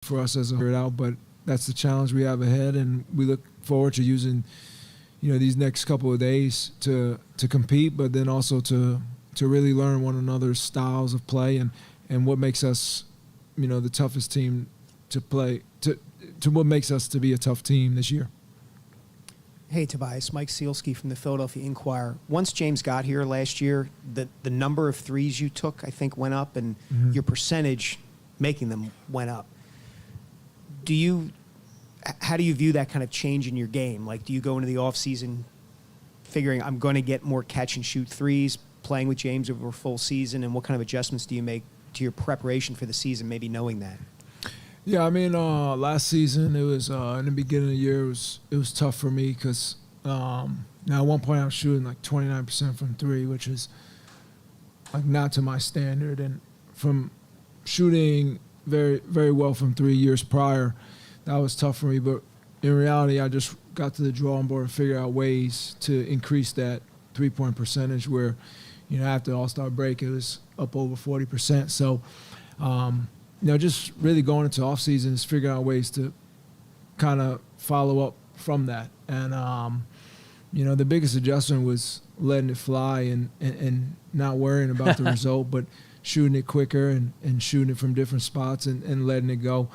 for us as a figure it out, but that's the challenge we have ahead, and we look forward to using these next couple of days to compete, but then also to really learn one another's styles of play and what makes us the toughest team to play, to what makes us to be a tough team this year. Hey, Tobias, Mike Sealski from the Philadelphia Inquirer. Once James got here last year, the number of threes you took, I think, went up, and your percentage making them went up. How do you view that kind of change in your game? Like, do you go into the offseason figuring I'm going to get more catch-and-shoot threes, playing with James over a full season, and what kind of adjustments do you make to your preparation for the season, maybe knowing that? Yeah, I mean, last season it was in the beginning of the year it was tough for me because now at one point I was shooting like 29% from three, which is like not to my standard, and from shooting very very well from 3 years prior, that was tough for me. But in reality, I just got to the drawing board and figured out ways to increase that 3-point percentage. Where after the All-Star break, it was up over 40%. So. Just really going into off season is figuring out ways to kind of follow up from that. And, the biggest adjustment was letting it fly and not worrying about the result, but shooting it quicker and shooting it from different spots and letting it go.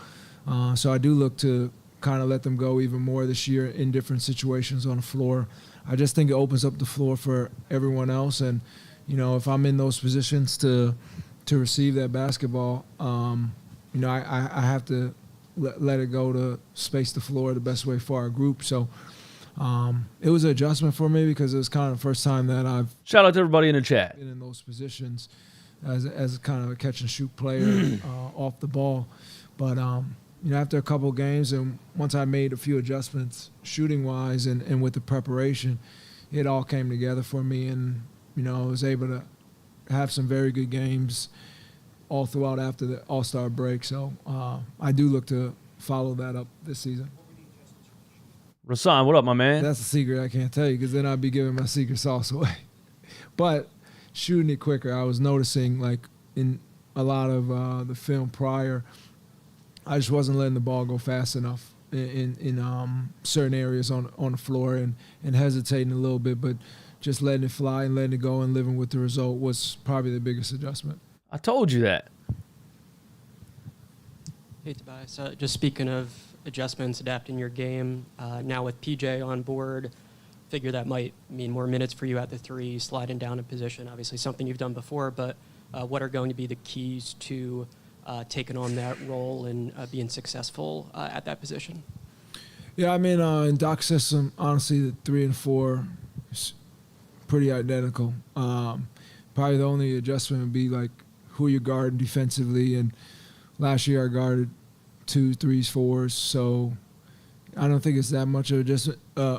So I do look to kind of let them go even more this year in different situations on the floor. I just think it opens up the floor for everyone else. And, if I'm in those positions to receive that basketball, I have to let it go to space the floor the best way for our group. So it was an adjustment for me because it was kind of the first time that I've shout out to everybody in the chat been in those positions as kind of a catch and shoot player off the ball. But after a couple of games and once I made a few adjustments shooting wise and with the preparation, it all came together for me, and I was able to have some very good games all throughout after the All-Star break. So I do look to follow that up this season. Rasan, what up, my man? That's a secret I can't tell you because then I'd be giving my secret sauce away. But shooting it quicker, I was noticing like in a lot of the film prior, I just wasn't letting the ball go fast enough in certain areas on the floor and hesitating a little bit, but just letting it fly and letting it go and living with the result was probably the biggest adjustment. I told you that. Hey, Tobias. Just speaking of adjustments, adapting your game, now with PJ on board, figure that might mean more minutes for you at the three, sliding down a position, obviously something you've done before, but what are going to be the keys to taking on that role and being successful at that position? Yeah, I mean, in Doc's system, honestly, the 3 and 4 is pretty identical. Probably the only adjustment would be like who you're guarding defensively. And last year I guarded 2s, 3s, 4s. So I don't think it's that much of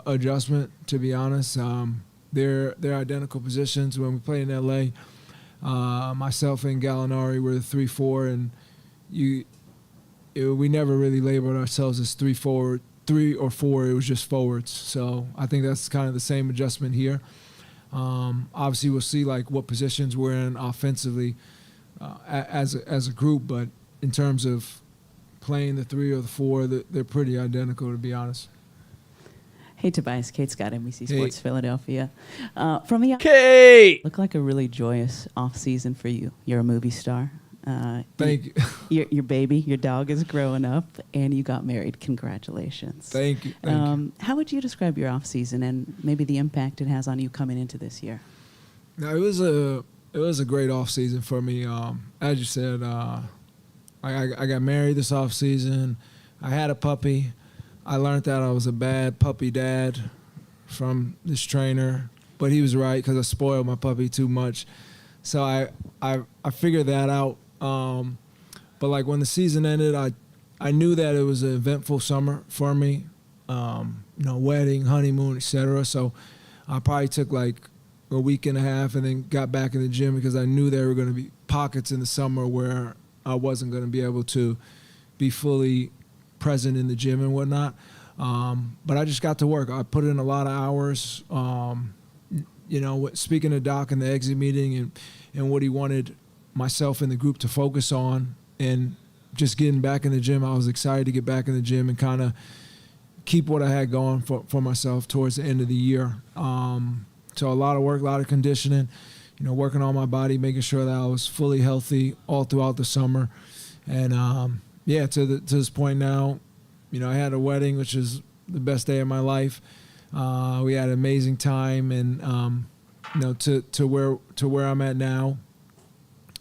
adjustment, to be honest. They're identical positions. When we played in L.A., myself and Gallinari were the 3-4, and we never really labeled ourselves as 3 or 4. It was just forwards. So I think that's kind of the same adjustment here. Obviously, we'll see like what positions we're in offensively as a group, but in terms of playing the 3 or the 4, they're pretty identical, to be honest. Hey, Tobias. Kate Scott, NBC Hey. Sports Philadelphia. From the Kate! looked like a really joyous off season for you. You're a movie star. Thank you. Your baby, your dog is growing up, and you got married. Congratulations. Thank you. Thank you. How would you describe your off season and maybe the impact it has on you coming into this year? No, it was a great off season for me. As you said, I got married this off season. I had a puppy. I learned that I was a bad puppy dad from this trainer, but he was right because I spoiled my puppy too much. So I figured that out. But like when the season ended, I knew that it was an eventful summer for me. Wedding, honeymoon, etc. So I probably took like a week and a half and then got back in the gym because I knew there were going to be pockets in the summer where I wasn't going to be able to be fully present in the gym and whatnot. But I just got to work. I put in a lot of hours. Speaking to Doc in the exit meeting and what he wanted myself and the group to focus on and just getting back in the gym. I was excited to get back in the gym and kind of keep what I had going for myself towards the end of the year. So a lot of work, a lot of conditioning, working on my body, making sure that I was fully healthy all throughout the summer. And to this point now, I had a wedding, which is the best day of my life. We had an amazing time, and to where I'm at now,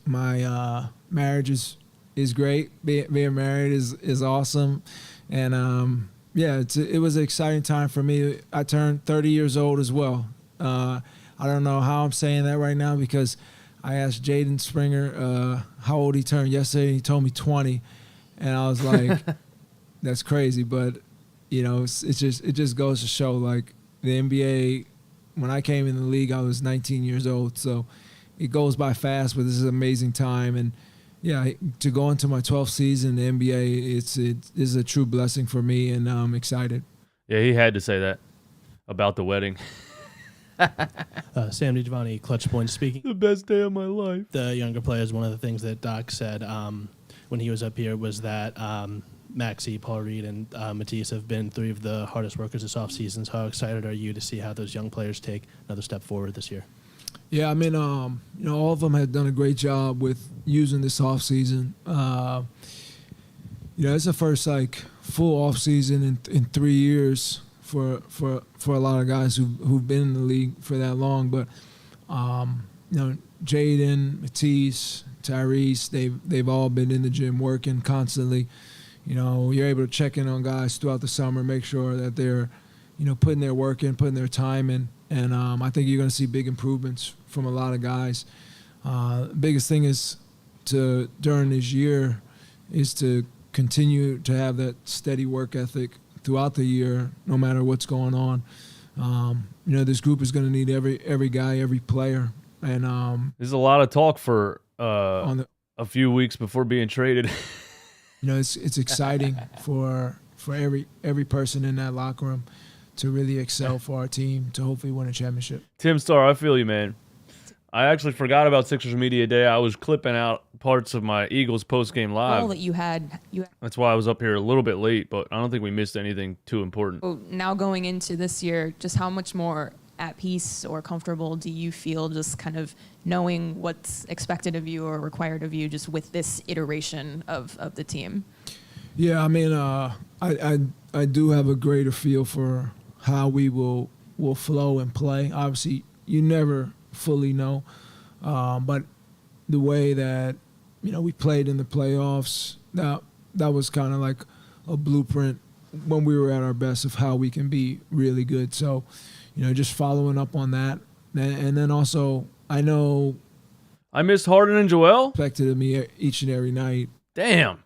my marriage is great. Being married is awesome, and it was an exciting time for me. I turned 30 years old as well. I don't know how I'm saying that right now because I asked Jaden Springer how old he turned yesterday, and he told me 20, and I was like, that's crazy. But it just goes to show, like, the NBA. When I came in the league, I was 19 years old, so it goes by fast. But this is an amazing time, and to go into my 12th season in the NBA, it is a true blessing for me, and I'm excited. Yeah, he had to say that about the wedding. Sam DiGiovanni, Clutch Points speaking. The best day of my life. The younger players, one of the things that Doc said when he was up here was that Maxey, Paul Reed, and Matisse have been three of the hardest workers this offseason. So how excited are you to see how those young players take another step forward this year? Yeah, I mean, all of them have done a great job with using this offseason. It's the first full offseason in 3 years for a lot of guys who've been in the league for that long. But Jaden, Matisse, Tyrese, they've all been in the gym working constantly. You're able to check in on guys throughout the summer, make sure that they're putting their work in, putting their time in. And I think you're going to see big improvements from a lot of guys. The biggest thing is during this year is to continue to have that steady work ethic throughout the year, no matter what's going on. This group is going to need every guy, every player. And there's a lot of talk for a few weeks before being traded. It's exciting for every person in that locker room to really excel for our team to hopefully win a championship. Tim Starr, I feel you, man. I actually forgot about Sixers Media Day. I was clipping out parts of my Eagles post-game live. All that you had. That's why I was up here a little bit late, but I don't think we missed anything too important. Now going into this year, just how much more at peace or comfortable do you feel just kind of knowing what's expected of you or required of you just with this iteration of the team? Yeah, I mean, I do have a greater feel for how we will flow and play. Obviously, you never fully know, but the way that we played in the playoffs, that was kind of like a blueprint when we were at our best of how we can be really good. So, just following up on that, and then also I know I missed Harden and Joel. Expected of me each and every night. Damn.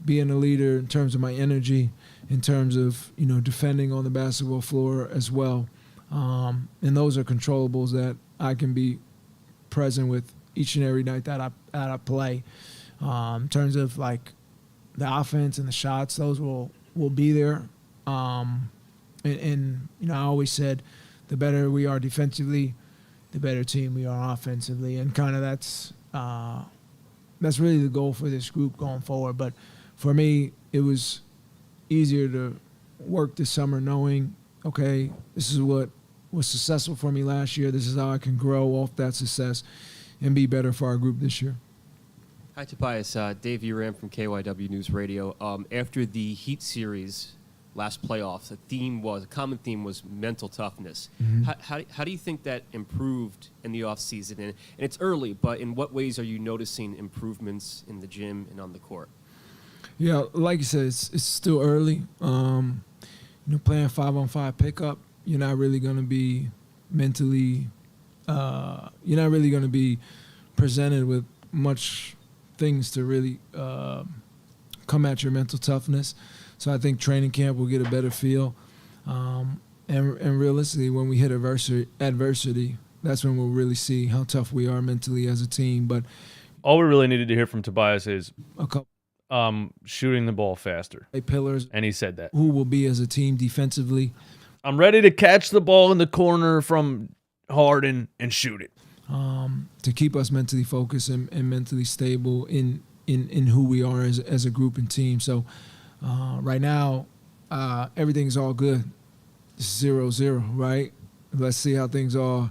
Being a leader in terms of my energy, in terms of defending on the basketball floor as well. And those are controllables that I can be present with each and every night that I play. In terms of the offense and the shots, those will be there. And I always said, the better we are defensively, the better team we are offensively, and kind of that's really the goal for this group going forward. But for me, it was easier to work this summer knowing, okay, this is what was successful for me last year. This is how I can grow off that success and be better for our group this year. Hi, Tobias. Dave Uram from KYW News Radio. After the Heat series last playoffs, a common theme was mental toughness. Mm-hmm. How do you think that improved in the offseason? And it's early, but in what ways are you noticing improvements in the gym and on the court? Yeah, like you said, it's still early. Playing 5-on-5 pickup, you're not really going to be mentally, you're not really going to be presented with much things to really come at your mental toughness. So I think training camp will get a better feel. And realistically, when we hit adversity, that's when we'll really see how tough we are mentally as a team. But all we really needed to hear from Tobias is a couple shooting the ball faster. Pillars. And he said that. Who will be as a team defensively. I'm ready to catch the ball in the corner from Harden and shoot it. To keep us mentally focused and mentally stable in in who we are as a group and team. So right now, everything's all good. 0-0, right? Let's see how things are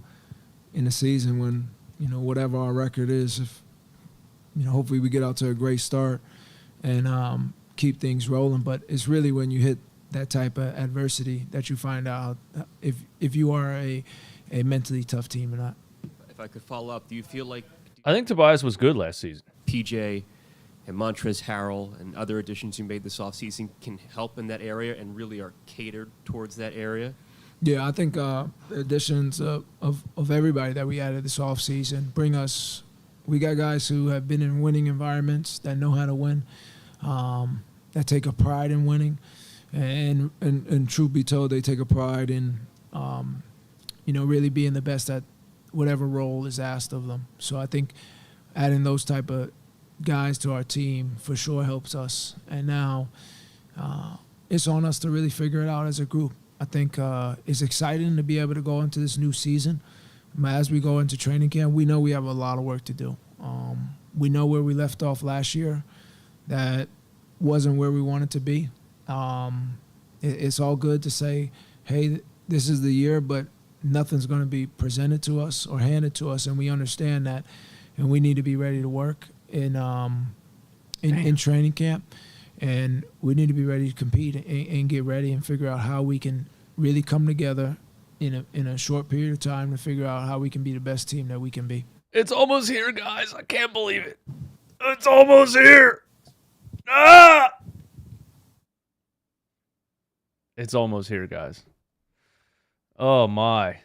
in the season when, whatever our record is. If, hopefully we get out to a great start and keep things rolling. But it's really when you hit that type of adversity that you find out if you are a mentally tough team or not. If I could follow up, do you feel like I think Tobias was good last season. PJ and Montrezl Harrell and other additions you made this offseason can help in that area and really are catered towards that area? Yeah, I think the additions of everybody that we added this offseason bring us. We got guys who have been in winning environments that know how to win, that take a pride in winning, and truth be told, they take a pride in, really being the best at whatever role is asked of them. So I think adding those type of guys to our team for sure helps us. And now it's on us to really figure it out as a group. I think it's exciting to be able to go into this new season. As we go into training camp, we know we have a lot of work to do. We know where we left off last year. That wasn't where we wanted to be. It's all good to say, hey, this is the year, but nothing's going to be presented to us or handed to us, and we understand that, and we need to be ready to work in training camp, and we need to be ready to compete and get ready and figure out how we can really come together in a short period of time to figure out how we can be the best team that we can be. It's almost here, guys. I can't believe it. It's almost here. Ah! It's almost here, guys. Oh, my.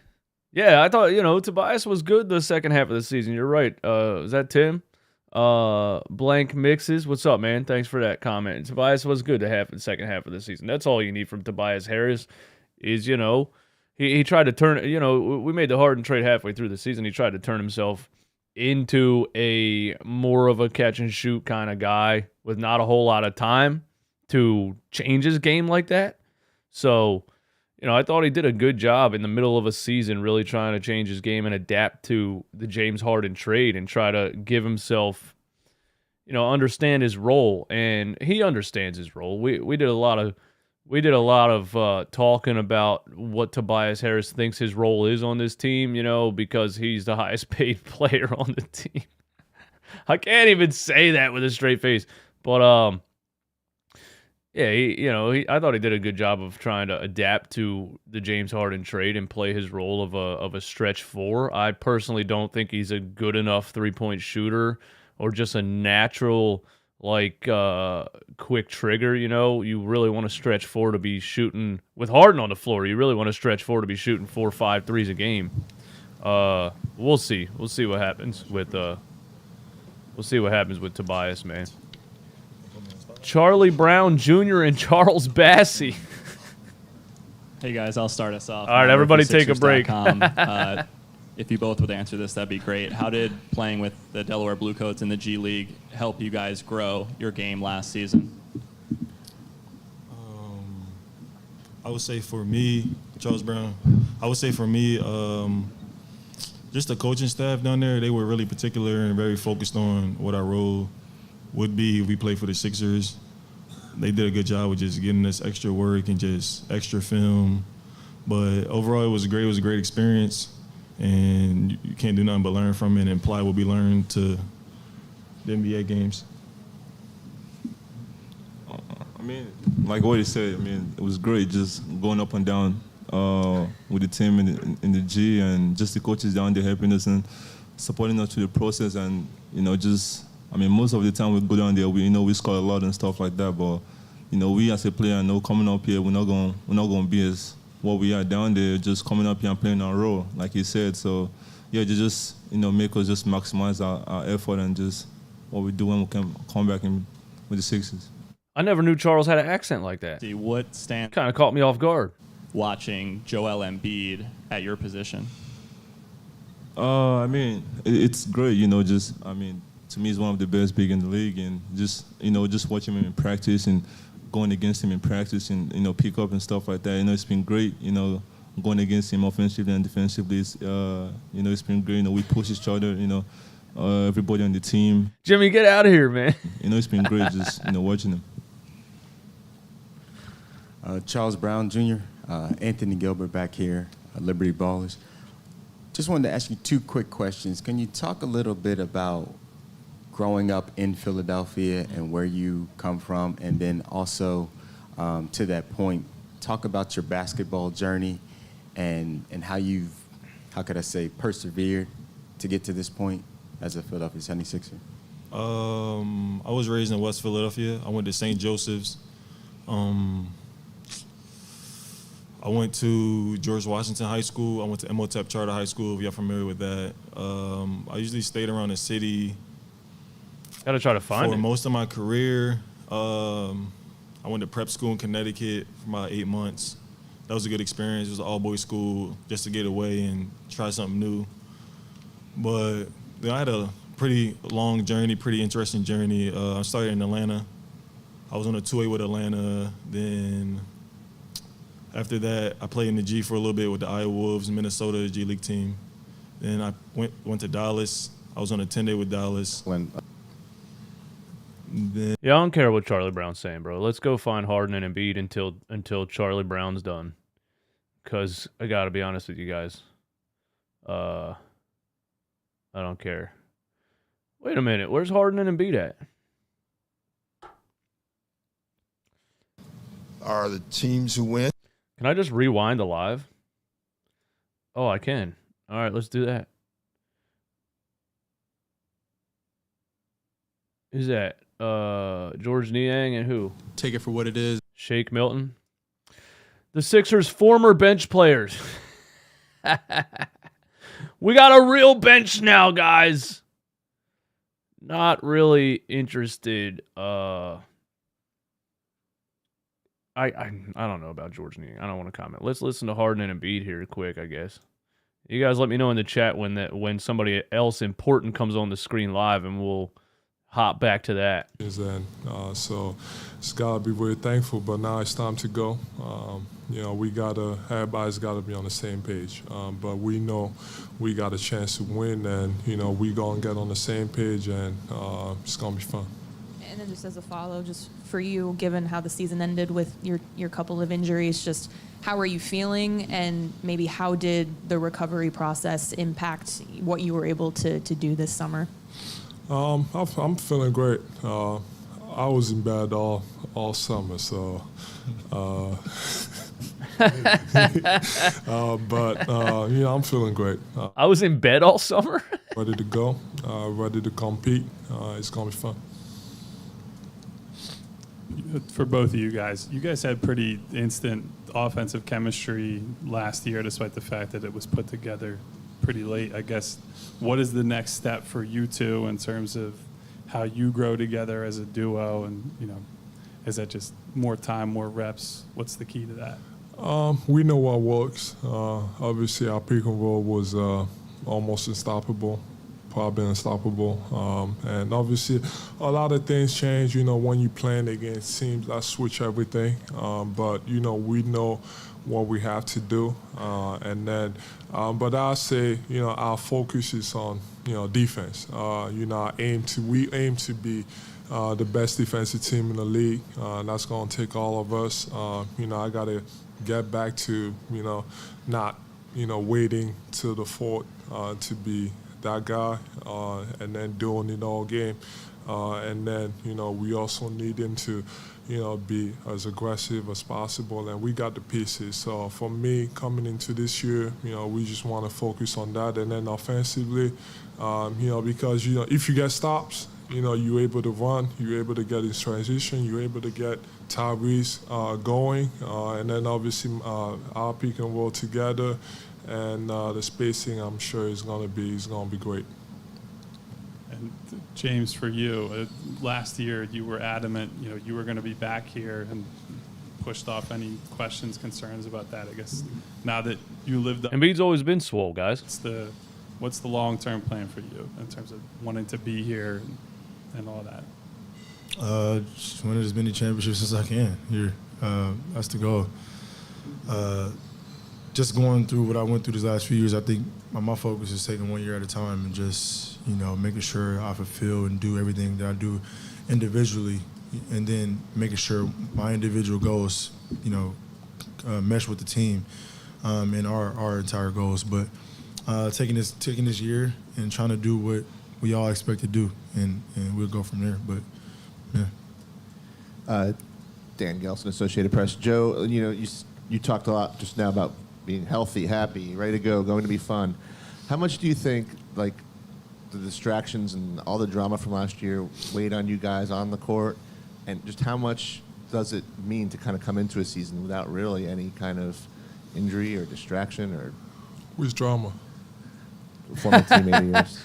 Yeah, I thought, Tobias was good the second half of the season. You're right. Is that Tim? Blank Mixes. What's up, man? Thanks for that comment. Tobias was good to have in the second half of the season. That's all you need from Tobias Harris is, he tried to turn, we made the Harden trade halfway through the season. He tried to turn himself into a more of a catch and shoot kind of guy with not a whole lot of time to change his game like that. So, I thought he did a good job in the middle of a season really trying to change his game and adapt to the James Harden trade and try to give himself, understand his role. And he understands his role. We did a lot of talking about what Tobias Harris thinks his role is on this team, because he's the highest paid player on the team. I can't even say that with a straight face. But yeah, I thought he did a good job of trying to adapt to the James Harden trade and play his role of a stretch four. I personally don't think he's a good enough 3-point shooter or just a natural quick trigger. You really want to stretch four to be shooting with Harden on the floor. You really want to stretch four to be shooting 4 or 5 threes a game. We'll see. We'll see what happens with Tobias, man. Charlie Brown Jr. and Charles Bassey. Hey guys, I'll start us off. All right, everybody take a break. If you both would answer this, that'd be great. How did playing with the Delaware Bluecoats in the G League help you guys grow your game last season? I would say for me, Charles Brown, just the coaching staff down there, they were really particular and very focused on what our role would be if we played for the Sixers. They did a good job with just getting us extra work and just extra film. But overall, it was a great experience. And you can't do nothing but learn from it and apply what we learned to the NBA games. Like what he said, it was great just going up and down with the team in the G and just the coaches down there helping us and supporting us through the process and, most of the time we go down there, we score a lot and stuff like that. But we as a player know coming up here, we're not going to be as what we are down there. Just coming up here and playing our role, like he said. So yeah, just make us just maximize our effort and just what we do when we can come back in with the Sixers. I never knew Charles had an accent like that. See what stand kind of caught me off guard. Watching Joel Embiid at your position. It's great. To me, he's one of the best big in the league, and just watching him in practice and going against him in practice and pick up and stuff like that. It's been great. Going against him offensively and defensively. It's been great. We push each other. everybody on the team. Jimmy, get out of here, man. It's been great just watching them. Charles Brown Jr., Anthony Gilbert back here, Liberty Ballers. Just wanted to ask you 2 quick questions. Can you talk a little bit about growing up in Philadelphia and where you come from, and then also to that point, talk about your basketball journey and how you've, how could I say, persevered to get to this point as a Philadelphia 76er? I was raised in West Philadelphia. I went to St. Joseph's. I went to George Washington High School. I went to Imhotep Charter High School, if you're familiar with that. I usually stayed around the city. Got to try to find it. For most of my career. I went to prep school in Connecticut for about 8 months. That was a good experience. It was an all-boys school just to get away and try something new. But I had a pretty long journey, pretty interesting journey. I started in Atlanta. I was on a 2A with Atlanta. Then after that, I played in the G for a little bit with the Iowa Wolves, Minnesota G League team. Then I went to Dallas. I was on a 10-day with Dallas. Yeah, I don't care what Charlie Brown's saying, bro. Let's go find Harden and Embiid until Charlie Brown's done. Because I got to be honest with you guys. I don't care. Wait a minute. Where's Harden and Embiid at? Are the teams who win. Can I just rewind the live? Oh, I can. All right, let's do that. Who's that? George Niang and who? Take it for what it is. Shake Milton. The Sixers' former bench players. We got a real bench now, guys. Not really interested. I don't know about George Niang. I don't want to comment. Let's listen to Harden and Embiid here quick, I guess. You guys let me know in the chat when somebody else important comes on the screen live, and we'll hop back to that. And so it's gotta be very thankful, but now it's time to go. Everybody's gotta be on the same page. But we know we got a chance to win, and we gonna get on the same page, and it's gonna be fun. And then just as a follow, just for you, given how the season ended with your couple of injuries, just how are you feeling, and maybe how did the recovery process impact what you were able to do this summer? I'm feeling great. I was in bed all summer, so. I'm feeling great. I was in bed all summer. Ready to go. Ready to compete. It's gonna be fun. For both of you guys had pretty instant offensive chemistry last year, despite the fact that it was put together pretty late. I guess, what is the next step for you two in terms of how you grow together as a duo? And, is that just more time, more reps? What's the key to that? We know what works. Obviously, our pick and roll was almost unstoppable. Probably unstoppable. And obviously, a lot of things change, when you're playing against teams that switch everything. But, we know what we have to do. But I'll say, our focus is on, defense. We aim to be the best defensive team in the league. That's going to take all of us. I got to get back to, not, waiting till the fourth to be that guy, and then doing it all game. We also need him to, be as aggressive as possible, and we got the pieces. So for me, coming into this year, we just want to focus on that, and then offensively, because, if you get stops, you're able to run, you're able to get in transition, you're able to get Tyrese going, and then obviously our pick and roll together. And the spacing, I'm sure, is going to be great. And James, for you, last year you were adamant, you were going to be back here, and pushed off any questions, concerns about that. I guess now that you lived, Embiid's always been swole, guys. What's the long-term plan for you in terms of wanting to be here and all that? Just winning as many championships as I can here. That's the goal. Just going through what I went through these last few years, I think my focus is taking 1 year at a time and just, making sure I fulfill and do everything that I do individually, and then making sure my individual goals, mesh with the team and our entire goals. But taking this year and trying to do what we all expect to do, and we'll go from there. But yeah. Dan Gelson, Associated Press. Joe, you talked a lot just now about being healthy, happy, ready to go, going to be fun. How much do you think, like, the distractions and all the drama from last year weighed on you guys on the court? And just how much does it mean to kind of come into a season without really any kind of injury or distraction or... Which drama? Former teammate of yours.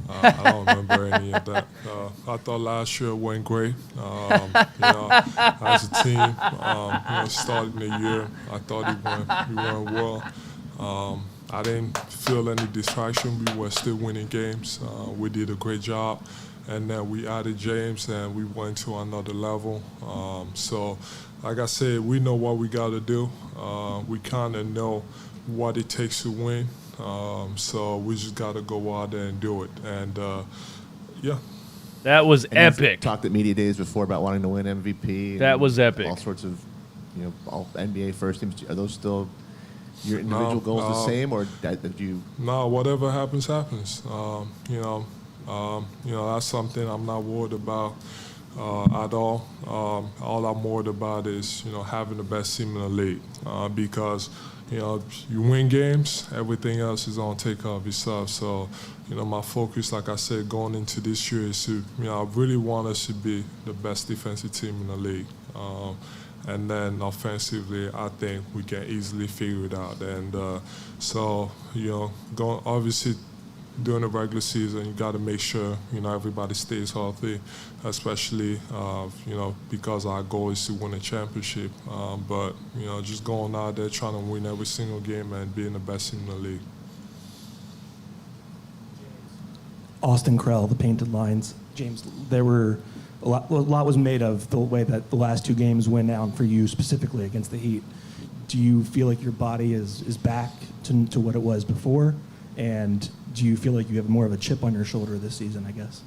I don't remember any of that. I thought last year went great. As a team, starting the year, I thought we went well. I didn't feel any distraction. We were still winning games. We did a great job. And then we added James, and we went to another level. So, like I said, we know what we got to do. We kind of know what it takes to win. So we just got to go out there and do it. And, yeah. That was epic. Talked at media days before about wanting to win MVP. That was epic. All sorts of, all NBA first teams. Are those still your individual goals the same, or did you? No, whatever happens, happens. That's something I'm not worried about at all. All I'm worried about is, having the best team in the league because, you win games, everything else is going to take care of itself. So, my focus, like I said, going into this year is to, I really want us to be the best defensive team in the league. And then offensively, I think we can easily figure it out. And obviously, during the regular season, you got to make sure, everybody stays healthy, especially, because our goal is to win a championship. But, just going out there trying to win every single game and being the best team in the league. Austin Krell, the Painted Lines. James, there were a lot was made of the way that the last two games went down for you specifically against the Heat. Do you feel like your body is back to what it was before? And do you feel like you have more of a chip on your shoulder this season, I guess?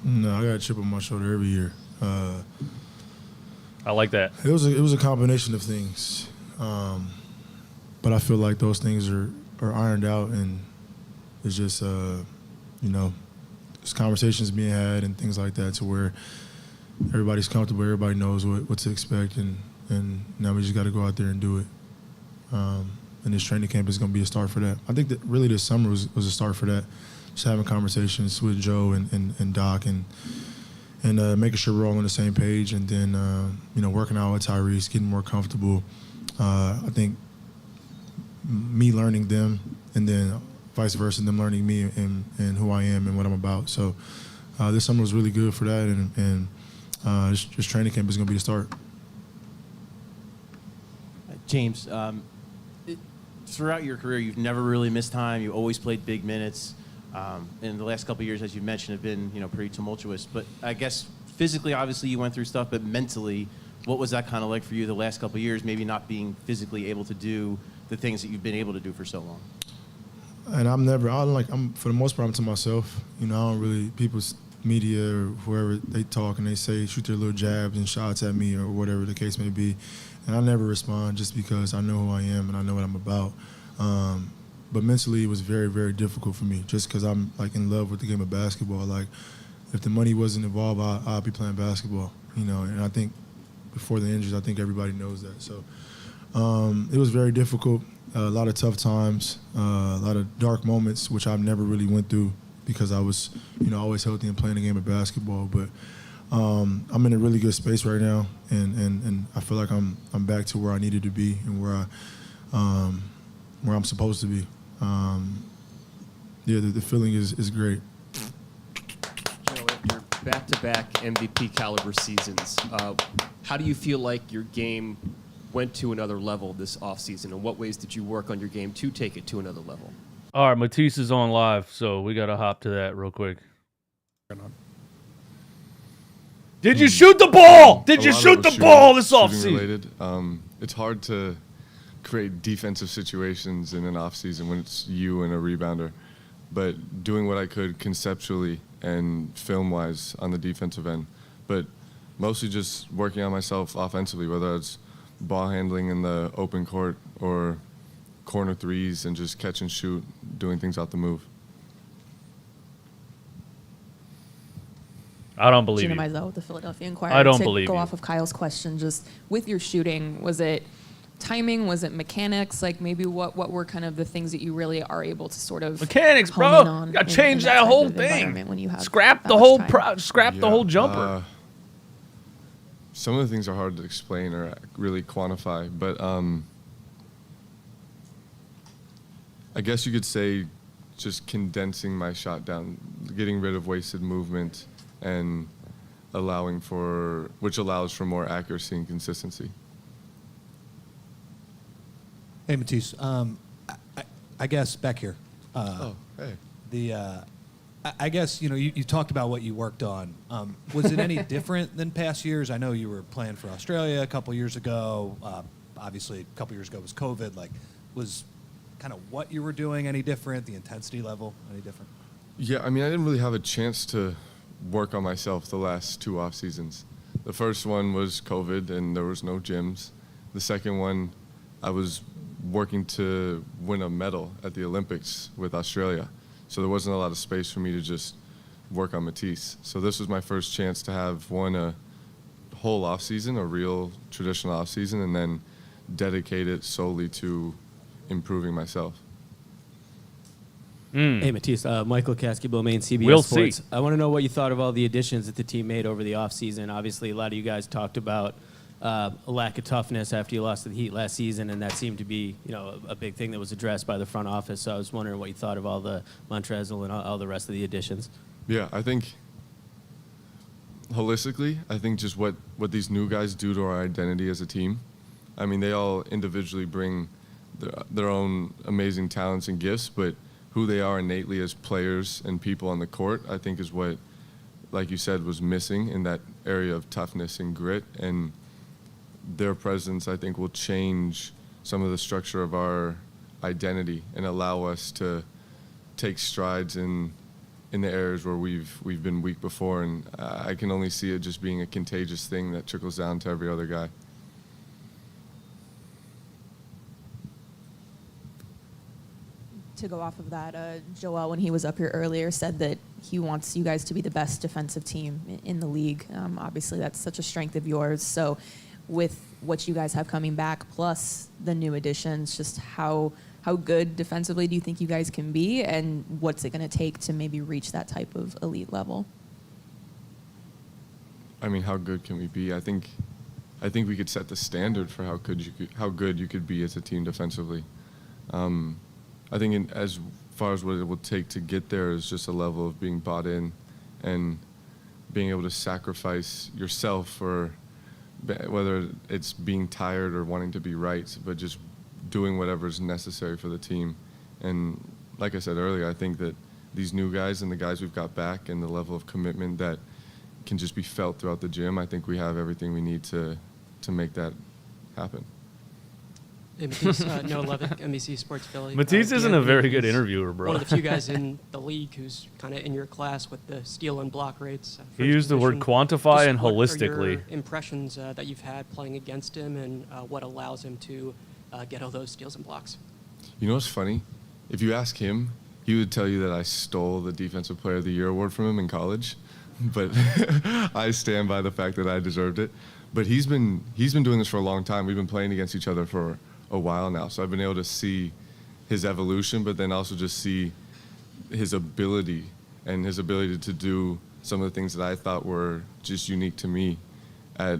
No, I got a chip on my shoulder every year. I like that. It was a combination of things. But I feel like those things are ironed out, and it's just, there's conversations being had and things like that to where everybody's comfortable, everybody knows what to expect, and now we just got to go out there and do it. And this training camp is going to be a start for that. I think that really this summer was a start for that. Just having conversations with Joe and Doc and making sure we're all on the same page, and then working out with Tyrese, getting more comfortable. I think me learning them, and then vice versa, them learning me and who I am and what I'm about. So this summer was really good for that, and this training camp is going to be the start. James, throughout your career, you've never really missed time. You always played big minutes. And the last couple of years, as you mentioned, have been pretty tumultuous. But I guess physically, obviously, you went through stuff. But mentally, what was that kind of like for you the last couple of years? Maybe not being physically able to do the things that you've been able to do for so long. And I'm for the most part, I'm to myself. I don't really, people's media or whoever, they talk and they say, shoot their little jabs and shots at me or whatever the case may be. And I never respond just because I know who I am and I know what I'm about. But mentally, it was very, very difficult for me just because I'm in love with the game of basketball. Like, if the money wasn't involved, I'd be playing basketball, And I think before the injuries, I think everybody knows that. So it was very difficult, a lot of tough times, a lot of dark moments, which I've never really went through because I was, always healthy and playing the game of basketball. But I'm in a really good space right now, and I feel like I'm back to where I needed to be and where I'm supposed to be. The feeling is great. Joe, after back-to-back MVP caliber seasons, how do you feel like your game went to another level this offseason? In what ways did you work on your game to take it to another level? All right, Matisse is on live, so we got to hop to that real quick. Did you shoot the ball? Did you shoot the ball this offseason? It's hard to create defensive situations in an off season when it's you and a rebounder, but doing what I could conceptually and film-wise on the defensive end, but mostly just working on myself offensively, whether it's ball handling in the open court or corner threes and just catch and shoot, doing things out the move. I don't believe Gina you. Mizell with the Philadelphia Inquirer. I don't to believe go you. off of Kyle's question, just with your shooting, was it timing? Was it mechanics? Like maybe what were kind of the things that you really are able to sort of Mechanics, hone bro. in on Got to in change that type whole of thing. environment when you have Scrap that the much whole time? the whole jumper. Some of the things are hard to explain or really quantify, but I guess you could say just condensing my shot down, getting rid of wasted movement, and which allows for more accuracy and consistency. Hey, Matisse. I guess back here. Hey. I guess you talked about what you worked on. Was it any different than past years? I know you were playing for Australia a couple years ago. Obviously, a couple years ago was COVID. Like, was kind of what you were doing any different? The intensity level any different? Yeah, I mean, I didn't really have a chance to work on myself the last 2 off seasons. The first one was COVID and there was no gyms. The second one, I was working to win a medal at the Olympics with Australia. So there wasn't a lot of space for me to just work on Matisse. So this was my first chance to have a whole off season, a real traditional off season, and then dedicate it solely to improving myself. Hey, Matisse. Michael Kaskey, Maine, CBS We'll Sports. see. I want to know what you thought of all the additions that the team made over the offseason. Obviously, a lot of you guys talked about a lack of toughness after you lost to the Heat last season, and that seemed to be a big thing that was addressed by the front office. So I was wondering what you thought of all the Montrezl and all the rest of the additions. Yeah, I think holistically, I think just what these new guys do to our identity as a team. I mean, they all individually bring their own amazing talents and gifts, but who they are innately as players and people on the court, I think is what, like you said, was missing in that area of toughness and grit. And their presence, I think, will change some of the structure of our identity and allow us to take strides in the areas where we've been weak before. And I can only see it just being a contagious thing that trickles down to every other guy. To go off of that, Joel, when he was up here earlier, said that he wants you guys to be the best defensive team in the league. Obviously, that's such a strength of yours. So with what you guys have coming back, plus the new additions, just how good defensively do you think you guys can be, and what's it going to take to maybe reach that type of elite level? I mean, how good can we be? I think we could set the standard for how good you could be as a team defensively. I think as far as what it will take to get there is just a level of being bought in and being able to sacrifice yourself for whether it's being tired or wanting to be right, but just doing whatever is necessary for the team. And like I said earlier, I think that these new guys and the guys we've got back and the level of commitment that can just be felt throughout the gym, I think we have everything we need to make that happen. Hey, Matisse, Noah Levitt, NBC Sports Philly. Matisse isn't a very good interviewer, bro. One of the few guys in the league who's kind of in your class with the steal and block rates. He used the word quantify and holistically. What are your impressions that you've had playing against him, and what allows him to get all those steals and blocks? You know what's funny? If you ask him, he would tell you that I stole the Defensive Player of the Year award from him in college, but I stand by the fact that I deserved it. But he's been doing this for a long time. We've been playing against each other for a while now, so I've been able to see his evolution, but then also just see his ability to do some of the things that I thought were just unique to me at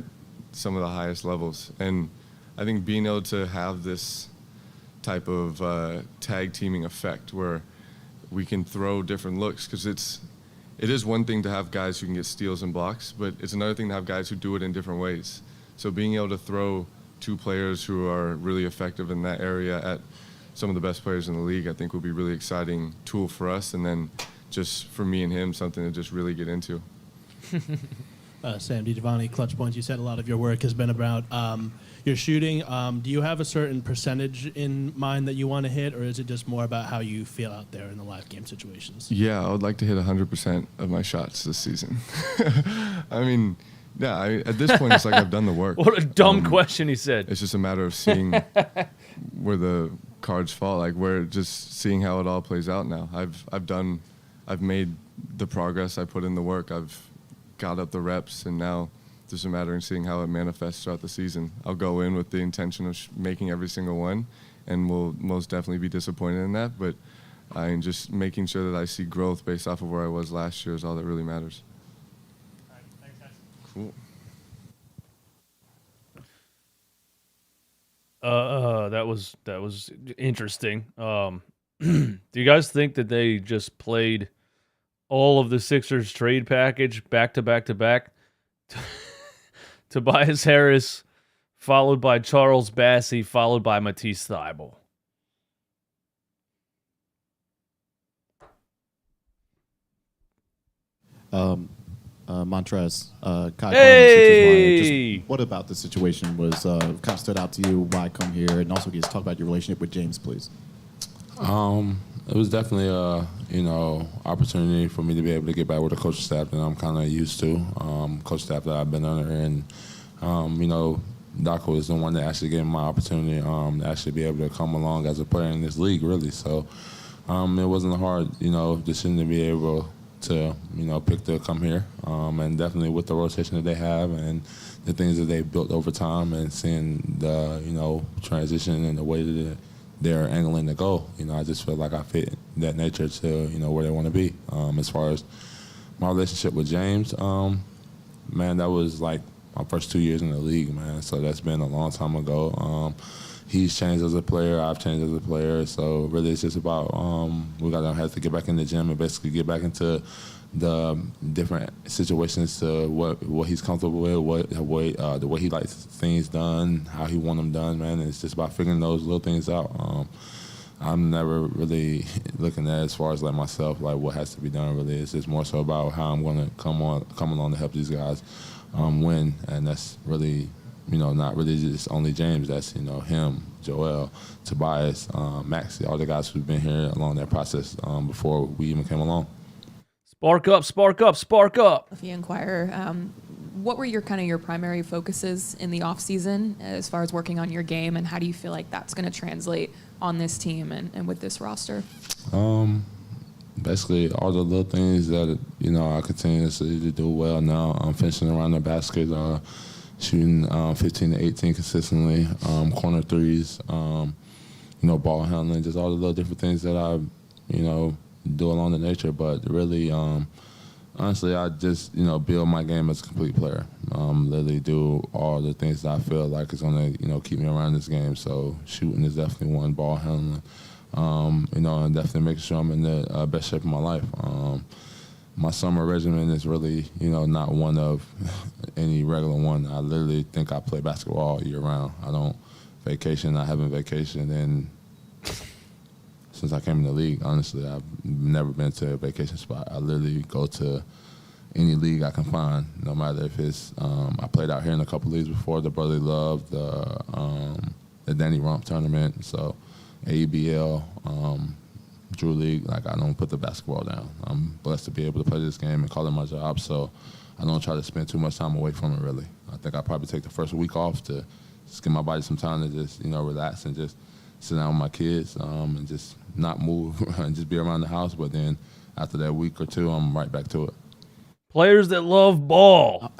some of the highest levels. And I think being able to have this type of tag teaming effect where we can throw different looks, because it is one thing to have guys who can get steals and blocks, but it's another thing to have guys who do it in different ways. So being able to throw two players who are really effective in that area at some of the best players in the league, I think will be a really exciting tool for us. And then just for me and him, something to just really get into. Sam DiGiovanni, Clutch Points. You said a lot of your work has been about your shooting. Do you have a certain percentage in mind that you want to hit, or is it just more about how you feel out there in the live game situations? Yeah, I would like to hit 100% of my shots this season. I mean, yeah, at this point, it's like I've done the work. What a dumb question he said. It's just a matter of seeing where the cards fall, like just seeing how it all plays out now. I've made the progress. I put in the work. I've got up the reps, and now it's just a matter of seeing how it manifests throughout the season. I'll go in with the intention of making every single one, and will most definitely be disappointed in that, but I'm just making sure that I see growth based off of where I was last year is all that really matters. All right, thanks, guys. Cool. That was interesting. Do you guys think that they just played all of the Sixers trade package back to back to back? Tobias Harris, followed by Charles Bassey, followed by Matisse Thybulle. Montrez, Kai Hey! What about the situation was kind of stood out to you? Why come here? And also, can you just talk about your relationship with James, please? It was definitely a opportunity for me to be able to get back with a coaching staff that I'm kind of used to, coach staff that I've been under, and Doc was the one that actually gave me my opportunity to actually be able to come along as a player in this league, really. So it wasn't a hard decision to be able to pick to come here, and definitely with the rotation that they have and the things that they've built over time, and seeing the transition and the way that they're angling to go. I just feel like I fit that nature to where they want to be. As far as my relationship with James, man, that was like my first 2 years in the league, man. So that's been a long time ago. He's changed as a player. I've changed as a player. So really, it's just about we gotta have to get back in the gym and basically get back into the different situations to what he's comfortable with, the way he likes things done, how he want them done, man. And it's just about figuring those little things out. I'm never really looking at it as far as like myself, like what has to be done. Really, it's just more so about how I'm going to come along to help these guys win, and that's really. Not really just only James. That's, him, Joel, Tobias, Maxie, all the guys who've been here along that process before we even came along. Spark up, spark up, spark up. If you inquire, what were your primary focuses in the off season as far as working on your game, and how do you feel like that's going to translate on this team and with this roster? Basically, all the little things that I continuously to do well now. I'm finishing around the basket. Shooting 15 to 18 consistently, corner threes, ball handling, just all the little different things that I, do along the nature. But really, honestly, I just, build my game as a complete player. Literally do all the things that I feel like is going to, keep me around this game. So shooting is definitely one, ball handling, and definitely making sure I'm in the best shape of my life. My summer regimen is really, not one of any regular one. I literally think I play basketball all year round. I don't vacation. I haven't vacationed since I came in the league. Honestly, I've never been to a vacation spot. I literally go to any league I can find, no matter if it's. I played out here in a couple leagues before, the Brotherly Love, the Danny Rump tournament, so ABL. Drew League, like I don't put the basketball down. I'm blessed to be able to play this game and call it my job, so I don't try to spend too much time away from it, really. I think I probably take the first week off to just give my body some time to just, relax and just sit down with my kids and just not move and just be around the house. But then after that week or two, I'm right back to it. Players that love ball.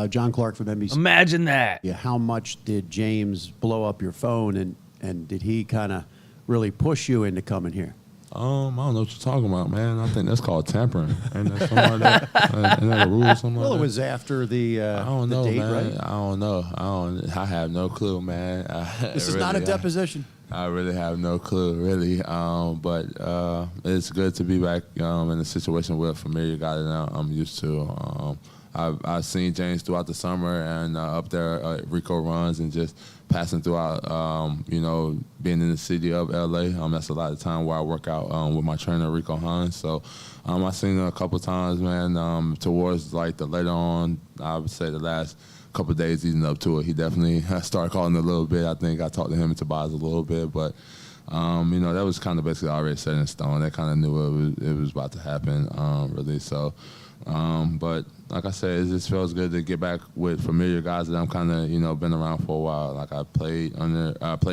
John Clark from NBC. Imagine that. Yeah, how much did James blow up your phone, and did he kind of really push you into coming here? I don't know what you're talking about, man. I think that's called tampering. Ain't that something like that? Ain't that a rule or something like that? Well, it was after the I don't know, date, man. right? I don't know. I have no clue, man. This is not a deposition. I really have no clue, really. But it's good to be back in a situation with a familiar guy that I'm used to. I've seen James throughout the summer and up there at Rico runs and just passing throughout, being in the city of LA. That's a lot of time where I work out with my trainer, Rico Hines. So I've seen him a couple times, man, towards like the later on, I would say the last couple of days leading up to it. He definitely started calling a little bit. I think I talked to him and Tobias a little bit, but that was kind of basically already set in stone. They kind of knew it was about to happen, really. So, but like I said, it just feels good to get back with familiar guys that I'm kind of, been around for a while. Like I played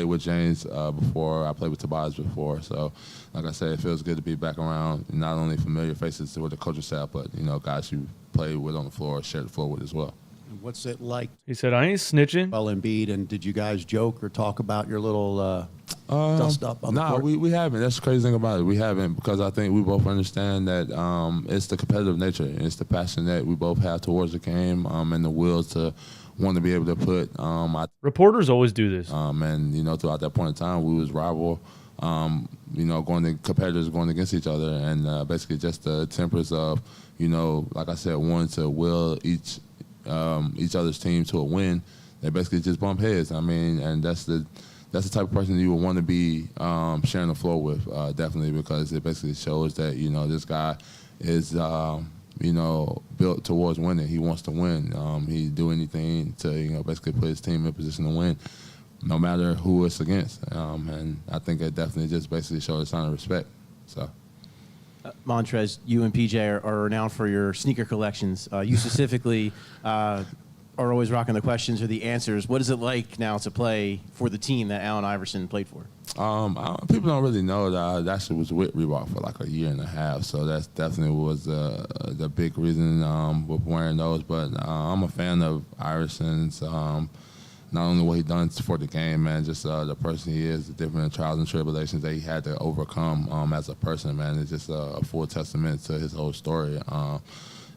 with James before. I played with Tobias before. So, like I said, it feels good to be back around not only familiar faces with the coaching staff, but guys you played with on the floor, shared the floor with as well. What's it like? He said, I ain't snitching. Well, Embiid, and did you guys joke or talk about your little dust up on the court? we haven't. That's the crazy thing about it. We haven't, because I think we both understand that it's the competitive nature. It's the passion that we both have towards the game and the will to want to be able to put. Reporters always do this. And, throughout that point in time, we was rival, competitors going against each other. And basically just the tempers of, like I said, wanting to will each other's team to a win. They basically just bump heads. And that's the type of person you would want to be sharing the floor with, definitely, because it basically shows that this guy is built towards winning. He wants to win. He'd do anything to basically put his team in position to win, no matter who it's against. And I think it definitely just basically shows a sign of respect. So. Montrez, you and PJ are renowned for your sneaker collections. You specifically are always rocking the questions or the answers. What is it like now to play for the team that Allen Iverson played for? People don't really know that I actually was with Reebok for like a year and a half, so that definitely was the big reason with wearing those. But I'm a fan of Iverson's. Not only what he done for the game, man, just the person he is, the different trials and tribulations that he had to overcome as a person, man. It's just a full testament to his whole story.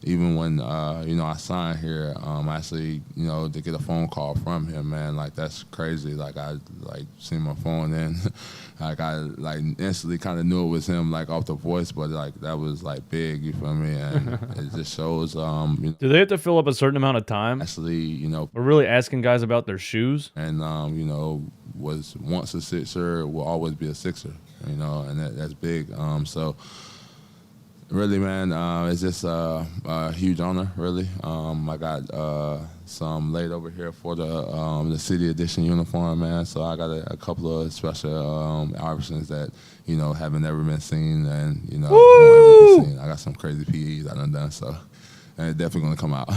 Even when, I signed here, actually, to get a phone call from him, man, like, that's crazy. Like, I, seen my phone and, I instantly kind of knew it was him, off the voice, but, that was, big, you feel me? And it just shows, Do they have to fill up a certain amount of time? Actually, We're really asking guys about their shoes. And, was once a Sixer, will always be a Sixer, and that's big. So, really, man, it's just a huge honor, really. I got some laid over here for the City Edition uniform, man. So I got a couple of special Iversons that, haven't ever been seen and, won't ever be seen. I got some crazy PEs I done, so and it's definitely going to come out.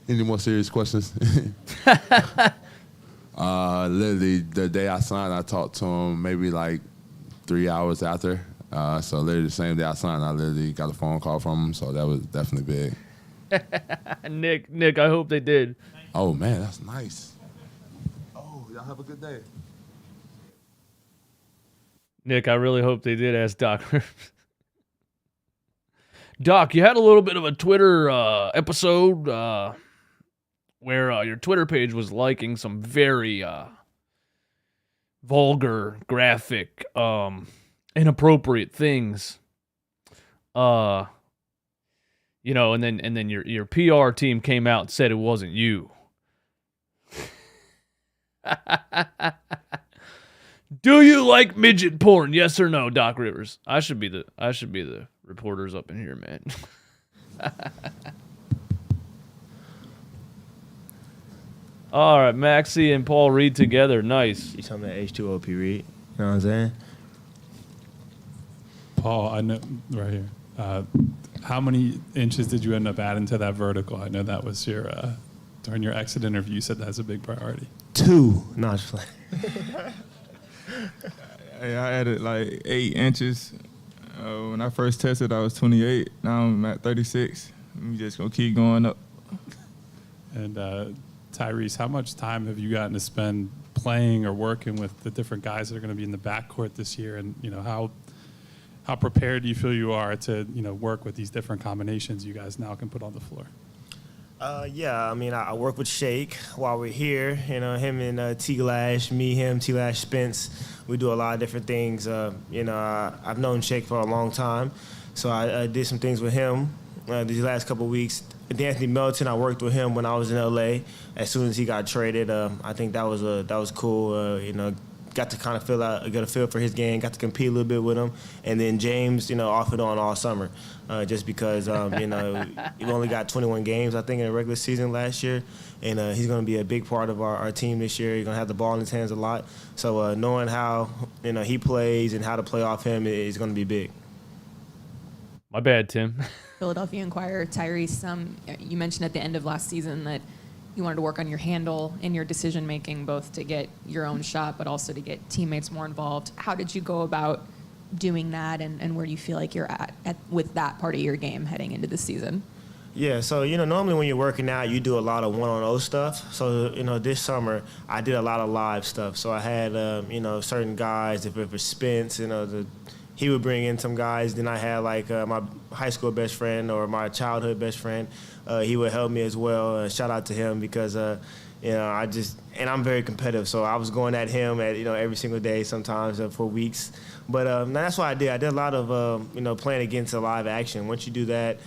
Any more serious questions? Literally, the day I signed, I talked to him maybe 3 hours after. So literally the same day I signed, I literally got a phone call from him. So that was definitely big. Nick, I hope they did. Oh, man, that's nice. Oh, y'all have a good day. Nick, I really hope they did ask Doc. Doc, you had a little bit of a Twitter episode where your Twitter page was liking some very vulgar, graphic, inappropriate things. And then your PR team came out and said it wasn't you. Do you like midget porn? Yes or no, Doc Rivers? I should be the reporters up in here, man. All right, Maxie and Paul Reed together. Nice. You talking about H2OP Reed? You know what I'm saying? Paul, I know right here. How many inches did you end up adding to that vertical? I know that was your during your exit interview. You said that's a big priority. 2. No, just like. Hey, I added 8 inches. When I first tested, I was 28. Now I'm at 36. We just gonna keep going up. And Tyrese, how much time have you gotten to spend playing or working with the different guys that are going to be in the backcourt this year? And how prepared do you feel you are to work with these different combinations you guys now can put on the floor? Yeah, I mean, I work with Shake while we're here. You know, him and T-Lash, me, him, T-Lash, Spence. We do a lot of different things. You know, I've known Shake for a long time, so I did some things with him these last couple of weeks. D'Anthony Melton, I worked with him when I was in LA. As soon as he got traded, I think that was cool. You know, got to kind of get a feel for his game, got to compete a little bit with him. And then James, you know, off and on all summer, just because, you know, he only got 21 games, I think, in the regular season last year. And he's going to be a big part of our team this year. He's going to have the ball in his hands a lot. So knowing how, you know, he plays and how to play off him is going to be big. My bad, Tim. Philadelphia Inquirer, Tyrese, you mentioned at the end of last season that you wanted to work on your handle and your decision making, both to get your own shot, but also to get teammates more involved. How did you go about doing that, and where do you feel like you're at with that part of your game heading into the season? Yeah, so, you know, normally when you're working out, you do a lot of one-on-0 stuff. So, you know, this summer I did a lot of live stuff. So I had, you know, certain guys, if it was Spence, you know, he would bring in some guys. Then I had, like, my high school best friend or my childhood best friend. He would help me as well. Shout out to him because, you know, I'm very competitive. So I was going at him you know, every single day sometimes for weeks. But that's what I did. I did a lot of, you know, playing against a live action. Once you do that,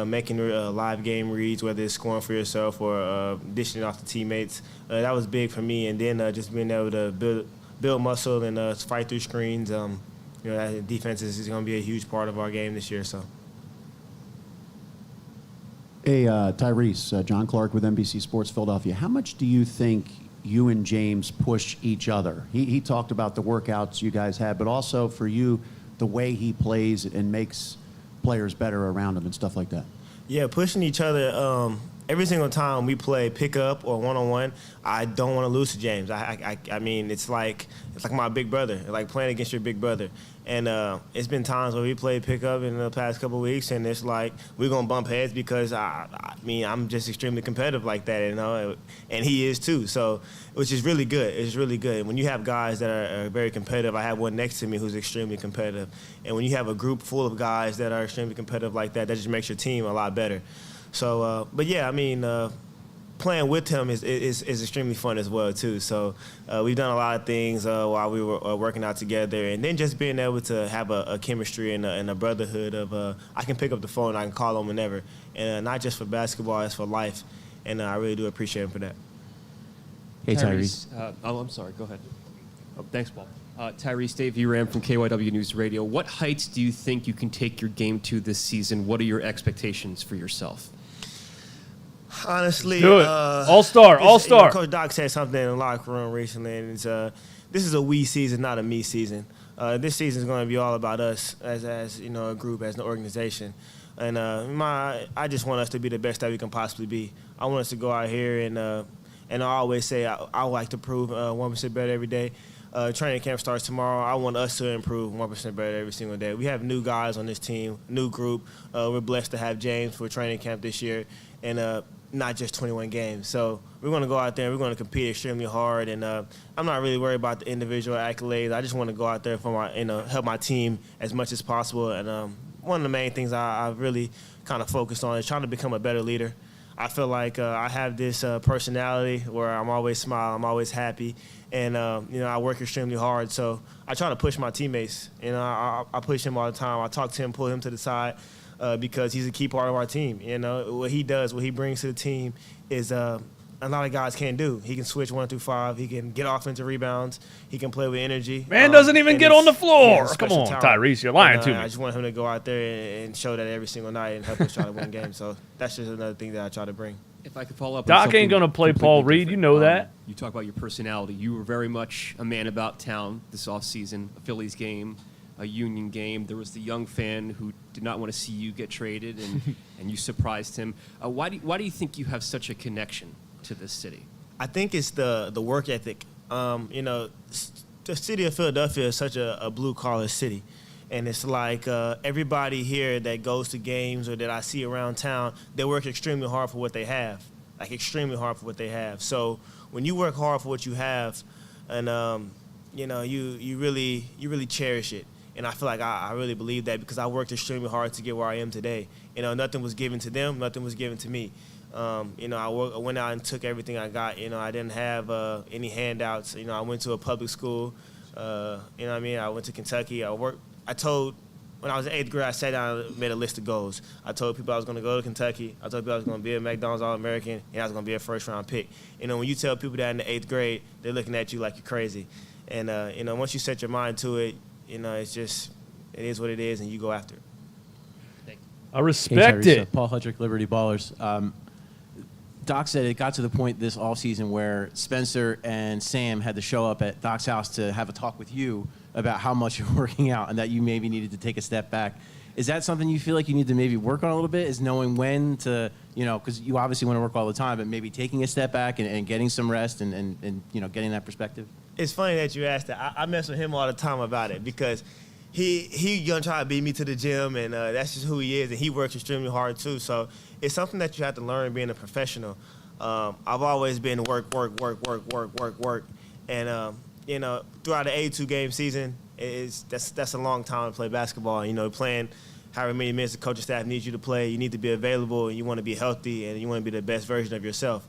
making live game reads, whether it's scoring for yourself or dishing off the teammates, that was big for me. And then just being able to build muscle and fight through screens. You know, that defense is going to be a huge part of our game this year. So. Hey, Tyrese, John Clark with NBC Sports Philadelphia. How much do you think you and James push each other? He talked about the workouts you guys had, but also for you, the way he plays and makes players better around him and stuff like that. Yeah, pushing each other. Every single time we play pickup or one-on-one, I don't want to lose to James. I mean, it's like my big brother, like playing against your big brother. And it's been times where we played pickup in the past couple of weeks, and it's like we're going to bump heads because, I mean, I'm just extremely competitive like that, you know, and he is too. So, which is really good. It's really good. When you have guys that are very competitive, I have one next to me who's extremely competitive. And when you have a group full of guys that are extremely competitive like that just makes your team a lot better. So, but yeah, I mean, playing with him is extremely fun as well too. So we've done a lot of things while we were working out together, and then just being able to have a chemistry and a brotherhood of I can pick up the phone, I can call him whenever, and not just for basketball, it's for life, and I really do appreciate him for that. Hey, Tyrese. I'm sorry. Go ahead. Oh, thanks, Paul. Tyrese, Dave Uram from KYW News Radio. What heights do you think you can take your game to this season? What are your expectations for yourself? Honestly, do it. All-star. You know, Coach Doc said something in the locker room recently, and it's this is a we season, not a me season. This season is going to be all about us as you know, a group, as an organization. And I just want us to be the best that we can possibly be. I want us to go out here and I always say I like to prove 1% better every day. Training camp starts tomorrow. I want us to improve 1% better every single day. We have new guys on this team, new group. We're blessed to have James for training camp this year, and not just 21 games. So we're going to go out there and we're going to compete extremely hard. And I'm not really worried about the individual accolades. I just want to go out there for help my team as much as possible. And one of the main things I really kind of focused on is trying to become a better leader. I feel like I have this personality where I'm always smiling, I'm always happy, and you know, I work extremely hard. So I try to push my teammates. You know, I push him all the time. I talk to him, pull him to the side. Because he's a key part of our team. You know, what he does, what he brings to the team is a lot of guys can't do. He can switch 1 through 5. He can get offensive rebounds. He can play with energy. Man doesn't even get on the floor. Come on, talent. Tyrese, you're lying And, to me. I just want him to go out there and show that every single night and help us try to win games. So that's just another thing that I try to bring. If I could follow up, Doc ain't gonna play Paul Reed. You know that. You talk about your personality. You were very much a man about town this offseason, a Phillies game, a Union game. There was the young fan who did not want to see you get traded, and you surprised him. Why do you think you have such a connection to this city? I think it's the work ethic. You know, the city of Philadelphia is such a blue-collar city. And it's like everybody here that goes to games or that I see around town, they work extremely hard for what they have, like extremely hard for what they have. So when you work hard for what you have, and you know, you really cherish it. And I feel like I really believe that because I worked extremely hard to get where I am today. You know, nothing was given to them, nothing was given to me. I went out and took everything I got. I didn't have any handouts. I went to a public school. I went to Kentucky. When I was in 8th grade, I sat down and made a list of goals. I told people I was going to go to Kentucky. I told people I was going to be a McDonald's All-American, and I was going to be a first-round pick. When you tell people that in the 8th grade, they're looking at you like you're crazy. And, once you set your mind to it, it is what it is, and you go after it. I respect it. Paul Hudrick, Liberty Ballers. Doc said it got to the point this offseason where Spencer and Sam had to show up at Doc's house to have a talk with you about how much you're working out and that you maybe needed to take a step back. Is that something you feel like you need to maybe work on a little bit, is knowing when to, because you obviously want to work all the time, but maybe taking a step back and getting some rest and getting that perspective? It's funny that you asked that. I mess with him all the time about it because he gonna try to beat me to the gym, and that's just who he is, and he works extremely hard too. So it's something that you have to learn being a professional. I've always been work, and throughout the 82 game season, that's a long time to play basketball. Playing however many minutes the coaching staff needs you to play, you need to be available, and you want to be healthy, and you want to be the best version of yourself.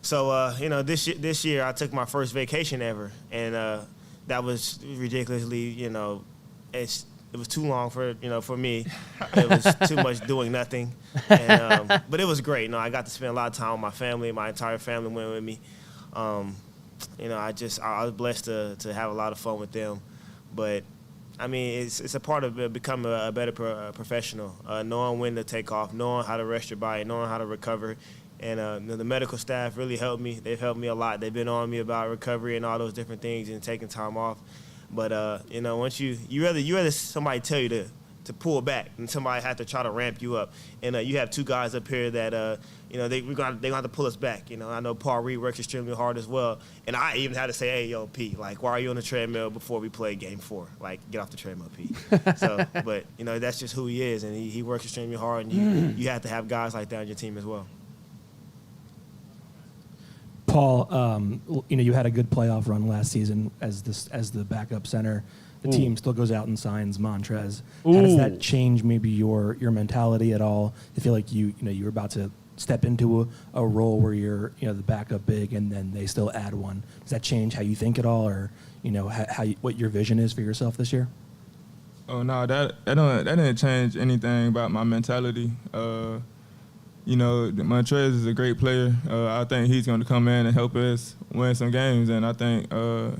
So this year I took my first vacation ever, and that was ridiculously it was too long for me. It was too much doing nothing, but it was great. I got to spend a lot of time with my family. My entire family went with me. I was blessed to have a lot of fun with them. But it's a part of becoming a better professional. Knowing when to take off, knowing how to rest your body, knowing how to recover. And the medical staff really helped me. They've helped me a lot. They've been on me about recovery and all those different things and taking time off. But once you rather somebody tell you to pull back and somebody have to try to ramp you up. And you have two guys up here that they're gonna have to pull us back. I know Paul Reed works extremely hard as well. And I even had to say, hey, yo, P, like, why are you on the treadmill before we play game 4? Like, get off the treadmill, P. But that's just who he is, and he works extremely hard. And you have to have guys like that on your team as well. Paul, you had a good playoff run last season as the backup center. The team still goes out and signs Montrez. How does that change maybe your mentality at all? You feel like you're about to step into a role where you're the backup big, and then they still add one. Does that change how you think at all, or what your vision is for yourself this year? Oh no, that didn't change anything about my mentality. Montrez is a great player. I think he's going to come in and help us win some games, and I think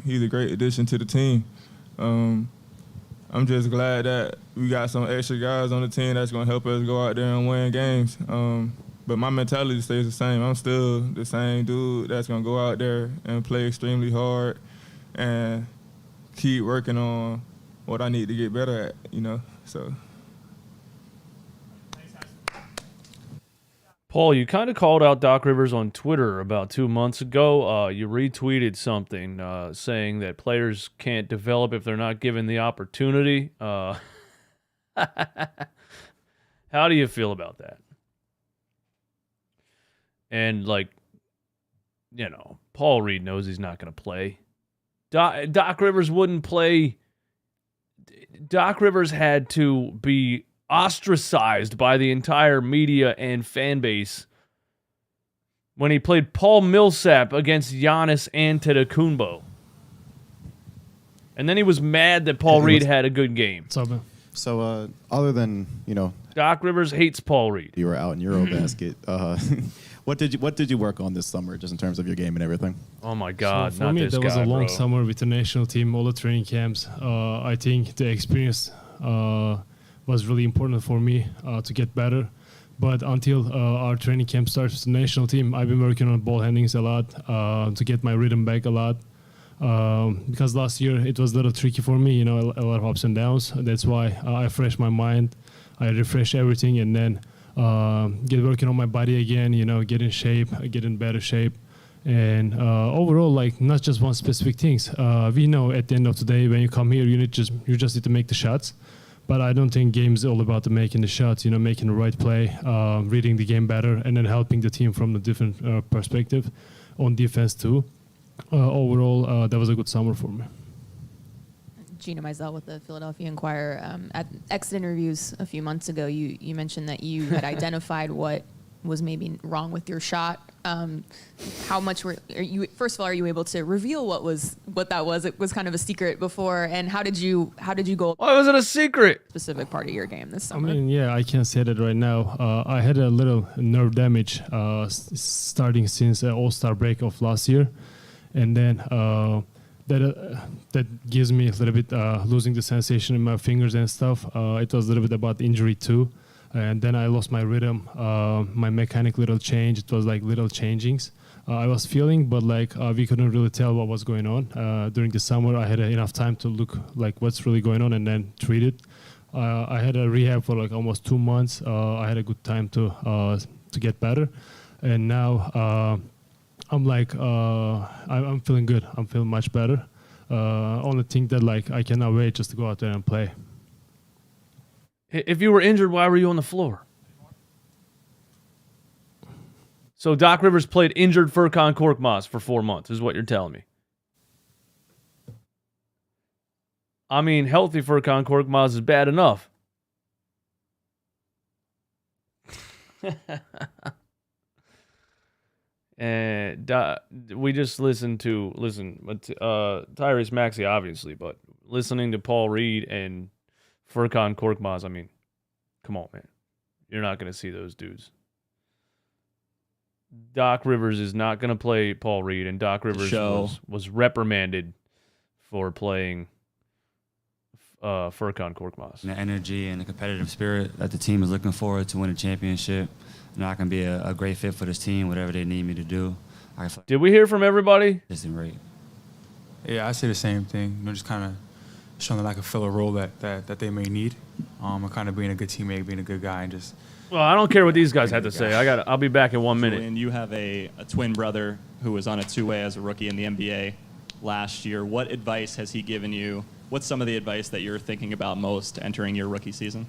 he's a great addition to the team. I'm just glad that we got some extra guys on the team that's going to help us go out there and win games. But my mentality stays the same. I'm still the same dude that's going to go out there and play extremely hard and keep working on what I need to get better at, so. Paul, you kind of called out Doc Rivers on Twitter about 2 months ago. You retweeted something saying that players can't develop if they're not given the opportunity. How do you feel about that? And, Paul Reed knows he's not going to play. Doc Rivers wouldn't play. Doc Rivers had to be ostracized by the entire media and fan base when he played Paul Millsap against Giannis Antetokounmpo. And then he was mad that Paul Reed had a good game. So other than, Doc Rivers hates Paul Reed. You were out in Eurobasket. What did you work on this summer, just in terms of your game and everything? Oh my God! So for me, there was a long summer with the national team, all the training camps. I think the experience was really important for me to get better. But until our training camp starts with the national team, I've been working on ball handlings a lot to get my rhythm back a lot. Because last year it was a little tricky for me, a lot of ups and downs. That's why I refreshed my mind, I refresh everything, and then get working on my body again, get in shape, get in better shape. And overall, not just one specific things. We know at the end of the day, when you come here, you just need to make the shots. But I don't think game is all about making the shots, making the right play, reading the game better, and then helping the team from a different perspective on defense too. Overall, that was a good summer for me. Gina Mizell with the Philadelphia Inquirer. At exit interviews a few months ago, you mentioned that you had identified what was maybe wrong with your shot. How much are you? First of all, are you able to reveal what that was? It was kind of a secret before. And how did you go? Why was it a secret? Specific part of your game this I summer. mean, yeah, I can say that right now. I had a little nerve damage starting since All-Star break of last year, and then that gives me a little bit losing the sensation in my fingers and stuff. It was a little bit about injury too, and then I lost my rhythm, my mechanic little change. It was like little changings I was feeling, but like we couldn't really tell what was going on. During the summer, I had enough time to look like what's really going on and then treat it. I had a rehab for like almost 2 months. I had a good time to get better, and now I'm like I'm feeling good. I'm feeling much better. Only thing that like I cannot wait just to go out there and play. If you were injured, why were you on the floor? So Doc Rivers played injured Furkan Korkmaz for 4 months, is what you're telling me. I mean, healthy Furkan Korkmaz is bad enough. And we just listened to Tyrese Maxey, obviously, but listening to Paul Reed and Furkan Korkmaz, I mean, come on, man. You're not going to see those dudes. Doc Rivers is not going to play Paul Reed, and Doc Rivers was reprimanded for playing Furkan Korkmaz. The energy and the competitive spirit that the team is looking forward to win a championship. And I can be a great fit for this team, whatever they need me to do. Did we hear from everybody? This is great. Yeah, I say the same thing. Just kind of showing that I can fill a role that they may need. And kind of being a good teammate, being a good guy, and just. Well, I don't care what these guys had to say. I'll be back in 1 minute. And you have a twin brother who was on a two-way as a rookie in the NBA last year. What advice has he given you? What's some of the advice that you're thinking about most entering your rookie season?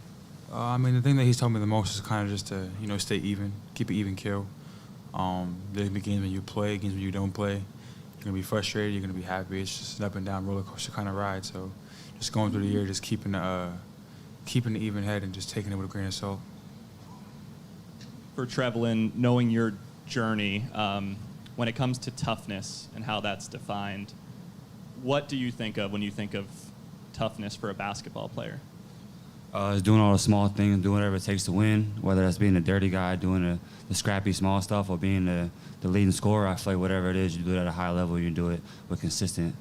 I mean, the thing that he's told me the most is kind of just to, stay even, keep it even kill. There's going to be games when you play, games when you don't play. You're going to be frustrated, you're going to be happy. It's just an up and down roller coaster kind of ride. So just going through the year, just keeping the even head and just taking it with a grain of salt. For Trevlin, knowing your journey, when it comes to toughness and how that's defined, what do you think of when you think of toughness for a basketball player? It's doing all the small things, doing whatever it takes to win, whether that's being a dirty guy, doing the scrappy small stuff, or being the leading scorer. I feel like whatever it is, you do it at a high level, you do it with consistency.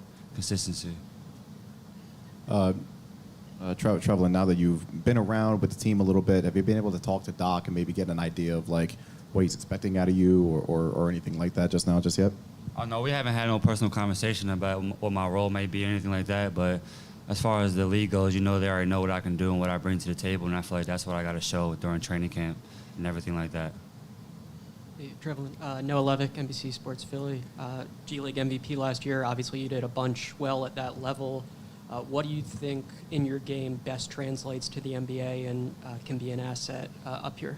Trevlin, now that you've been around with the team a little bit, have you been able to talk to Doc and maybe get an idea of like what he's expecting out of you or anything like that just yet? Oh, no, we haven't had no personal conversation about what my role may be or anything like that, but as far as the league goes, they already know what I can do and what I bring to the table, and I feel like that's what I got to show during training camp and everything like that. Hey, Trevlin, Noah Levick, NBC Sports Philly, G League MVP last year. Obviously, you did a bunch well at that level. What do you think in your game best translates to the NBA and can be an asset up here?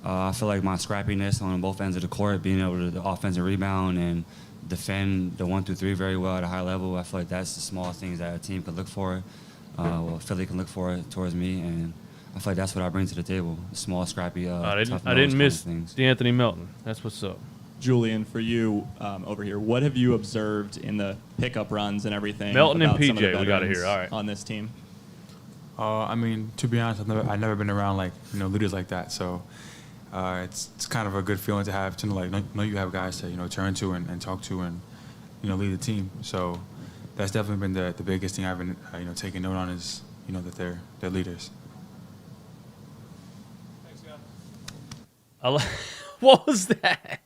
I feel like my scrappiness on both ends of the court, being able to the offensive rebound and defend the 1 through 3 very well at a high level. I feel like that's the small things that a team could look for. Philly can look for it towards me, and I feel like that's what I bring to the table. Small, scrappy, I tough didn't miss things. D'Anthony Melton. That's what's up. Julian, for you over here, what have you observed in the pickup runs and everything? Melton and about some of the PJ, we got to hear. veterans All right. on this team. I mean, to be honest, I've never been around leaders like that. So it's kind of a good feeling to have to know you have guys to turn to and talk to and lead the team. So that's definitely been the biggest thing I've been taking note on is that they're leaders. Thanks, guys. What was that?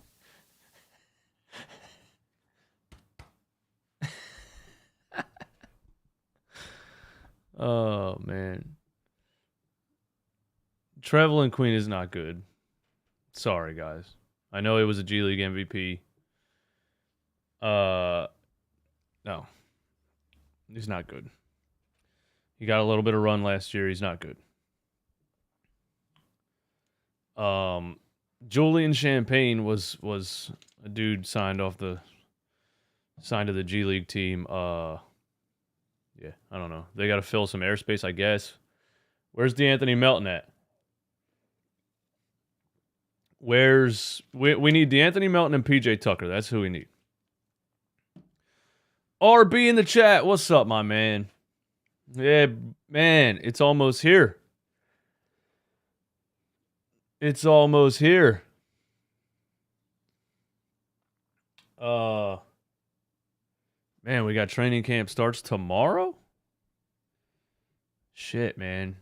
Oh, man. Trevlin Queen is not good. Sorry, guys. I know he was a G League MVP. No. He's not good. He got a little bit of run last year. He's not good. Julian Champagne was a dude signed to the G League team. Yeah, I don't know. They got to fill some airspace, I guess. Where's D'Anthony Melton at? We need D'Anthony Melton and PJ Tucker. That's who we need. RB in the chat. What's up, my man? Yeah, man, it's almost here. It's almost here. Man, we got training camp starts tomorrow? Shit, man.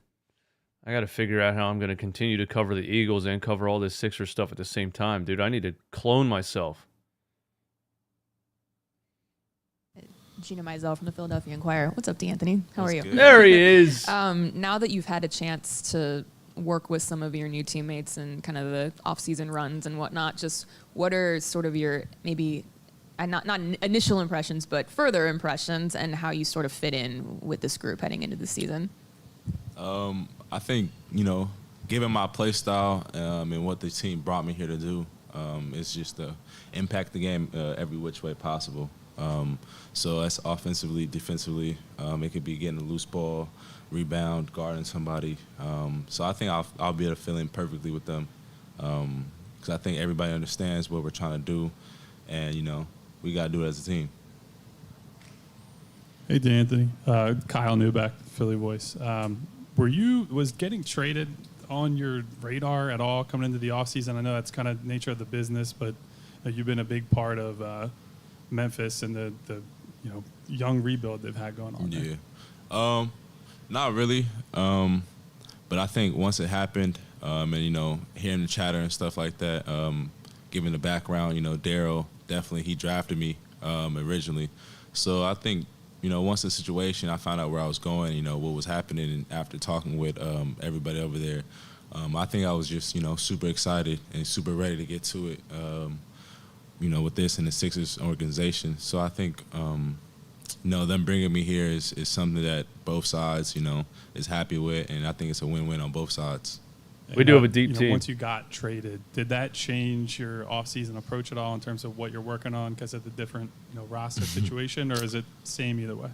I got to figure out how I'm going to continue to cover the Eagles and cover all this Sixers stuff at the same time, dude. I need to clone myself. Gina Mizell from the Philadelphia Inquirer. What's up, D'Anthony? How are you? There he is. Now that you've had a chance to work with some of your new teammates and kind of the off-season runs and whatnot, just what are sort of your maybe not initial impressions, but further impressions and how you sort of fit in with this group heading into the season? I think, given my play style and what the team brought me here to do, it's just to impact the game every which way possible. So that's offensively, defensively. It could be getting a loose ball, rebound, guarding somebody. So I think I'll be able to fill in perfectly with them because I think everybody understands what we're trying to do, and, we got to do it as a team. Hey, D'Anthony. Kyle Newbeck, Philly Voice. Was getting traded on your radar at all coming into the offseason? I know that's kind of nature of the business, but you've been a big part of Memphis and the young rebuild they've had going on there. Yeah. Not really. But I think once it happened, and, hearing the chatter and stuff like that, given the background, Daryl, definitely he drafted me originally. So I think, once the situation, I found out where I was going, what was happening, and after talking with everybody over there, I think I was just, super excited and super ready to get to it, with this and the Sixers organization. So I think, them bringing me here is something that both sides, is happy with, and I think it's a win-win on both sides. We do have a deep team. Once you got traded, did that change your offseason approach at all in terms of what you're working on because of the different roster situation, or is it same either way?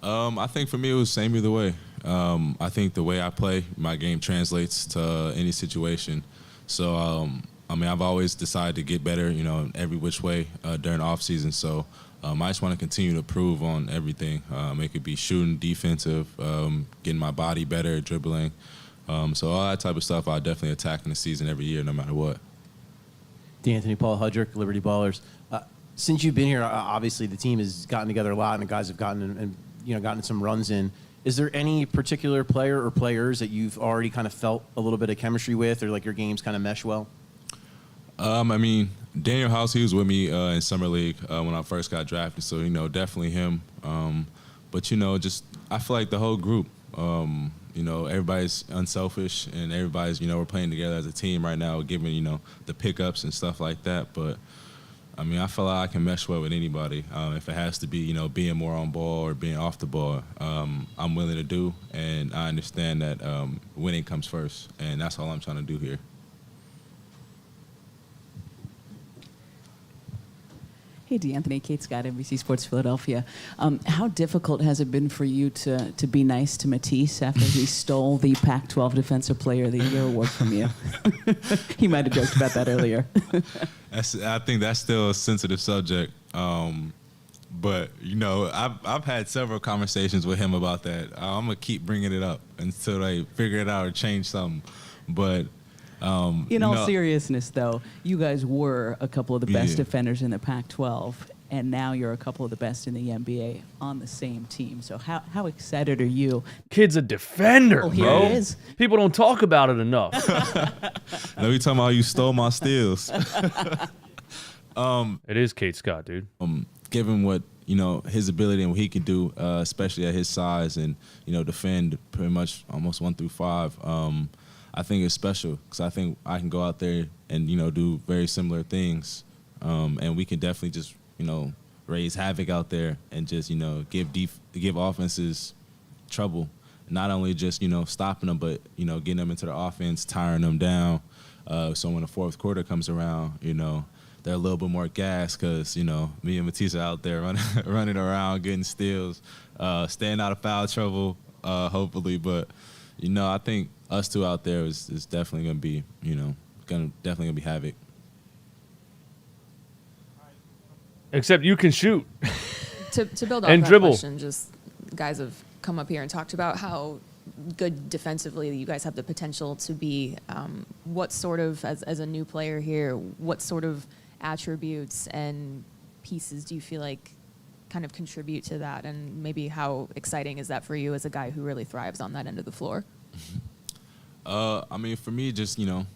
I think for me it was same either way. I think the way I play, my game translates to any situation. So, I've always decided to get better, in every which way during the offseason. So I just want to continue to improve on everything. It could be shooting, defensive, getting my body better, dribbling. So all that type of stuff I definitely attack in the season every year, no matter what. D'Anthony, Paul Hudrick, Liberty Ballers. Since you've been here, obviously the team has gotten together a lot, and the guys have gotten some runs in. Is there any particular player or players that you've already kind of felt a little bit of chemistry with, or like your games kind of mesh well? Daniel House, he was with me in Summer League when I first got drafted, so, definitely him. But, just I feel like the whole group, everybody's unselfish and everybody's, we're playing together as a team right now, giving, the pickups and stuff like that. But, I feel like I can mesh well with anybody. If it has to be, being more on ball or being off the ball, I'm willing to do. And I understand that winning comes first, and that's all I'm trying to do here. Hey, D'Anthony, Kate Scott, NBC Sports Philadelphia. How difficult has it been for you to be nice to Matisse after he stole the Pac-12 Defensive Player of the Year award from you? He might have joked about that earlier. I think that's still a sensitive subject. But, I've had several conversations with him about that. I'm going to keep bringing it up until they figure it out or change something. But in all seriousness, though, you guys were a couple of the best defenders in the Pac-12, and now you're a couple of the best in the NBA on the same team. So how excited are you? Kid's a defender, oh, here bro. He is. People don't talk about it enough. No, you talking about you stole my steals. It is Kate Scott, dude. Given what, his ability and what he can do, especially at his size and, defend pretty much almost 1 through 5, I think it's special because I think I can go out there and, do very similar things. And we can definitely just, raise havoc out there and just, give offenses trouble. Not only just, stopping them, but, getting them into the offense, tiring them down. So when the fourth quarter comes around, they're a little bit more gassed because, me and Matisse are out there running around, getting steals, staying out of foul trouble, hopefully. But, I think us two out there is definitely going to be, definitely gonna be havoc. Except you can shoot. To build off And that dribble. question, just guys have come up here and talked about how good defensively you guys have the potential to be. What sort of, as a new player here, what sort of attributes and pieces do you feel like kind of contribute to that? And maybe how exciting is that for you as a guy who really thrives on that end of the floor? I mean, for me, just, my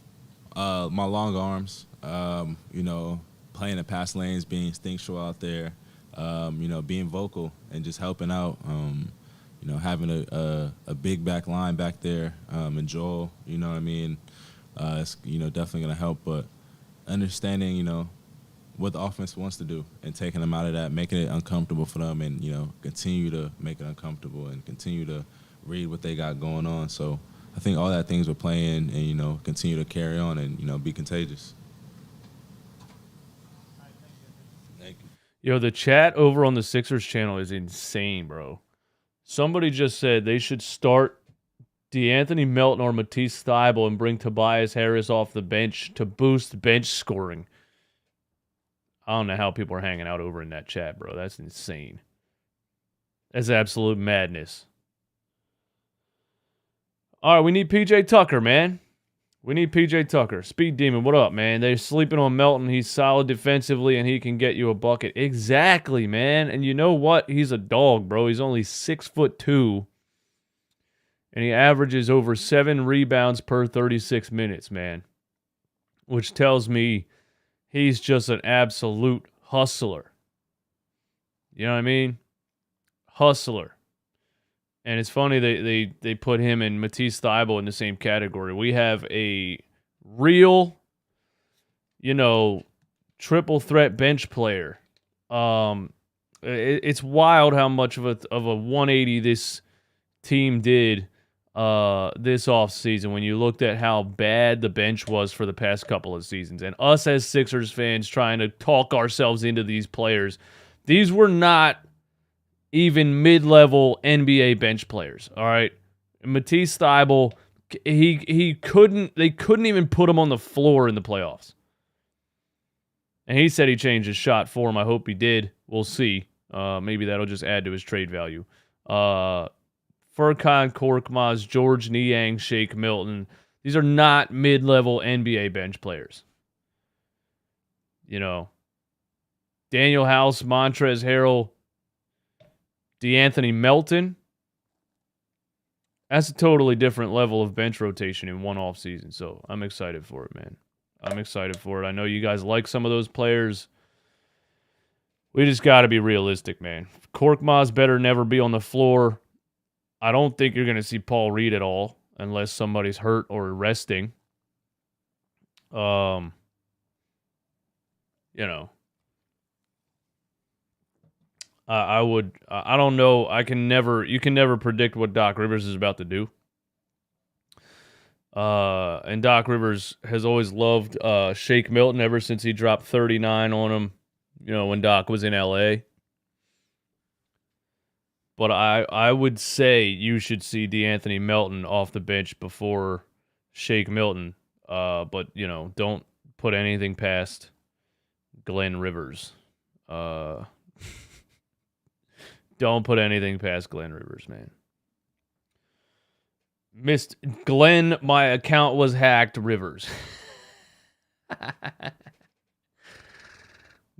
long arms, playing the pass lanes, being instinctual out there, being vocal and just helping out, having a big back line back there, and Joel, it's, definitely going to help. But understanding, what the offense wants to do and taking them out of that, making it uncomfortable for them and, continue to make it uncomfortable and continue to read what they got going on. So I think all that things will play in and, continue to carry on and, be contagious. Yo, the chat over on the Sixers channel is insane, bro. Somebody just said they should start DeAnthony Melton or Matisse Thybulle and bring Tobias Harris off the bench to boost bench scoring. I don't know how people are hanging out over in that chat, bro. That's insane. That's absolute madness. All right, we need PJ Tucker, man. We need PJ Tucker. Speed Demon, what up, man? They're sleeping on Melton. He's solid defensively, and he can get you a bucket. Exactly, man. And you know what? He's a dog, bro. He's only 6'2", and he averages over 7 rebounds per 36 minutes, man. Which tells me he's just an absolute hustler. You know what I mean? Hustler. And it's funny they put him and Matisse Thybulle in the same category. We have a real, triple threat bench player. It's wild how much of a 180 this team did this offseason when you looked at how bad the bench was for the past couple of seasons. And us as Sixers fans trying to talk ourselves into these players. These were not even mid-level NBA bench players, all right? Matisse Thybulle, they couldn't even put him on the floor in the playoffs. And he said he changed his shot for him. I hope he did. We'll see. Maybe that'll just add to his trade value. Furkan Korkmaz, George Niang, Shake Milton. These are not mid-level NBA bench players. Daniel House, Montrezl Harrell, DeAnthony Melton. That's a totally different level of bench rotation in one off season. So I'm excited for it, man. I'm excited for it. I know you guys like some of those players. We just got to be realistic, man. Korkmaz better never be on the floor. I don't think you're going to see Paul Reed at all unless somebody's hurt or resting. I don't know. You can never predict what Doc Rivers is about to do. And Doc Rivers has always loved Shake Milton ever since he dropped 39 on him, when Doc was in LA. But I would say you should see DeAnthony Melton off the bench before Shake Milton. But, don't put anything past Glenn Rivers. Don't put anything past Glenn Rivers, man. Missed Glenn, my account was hacked, Rivers. I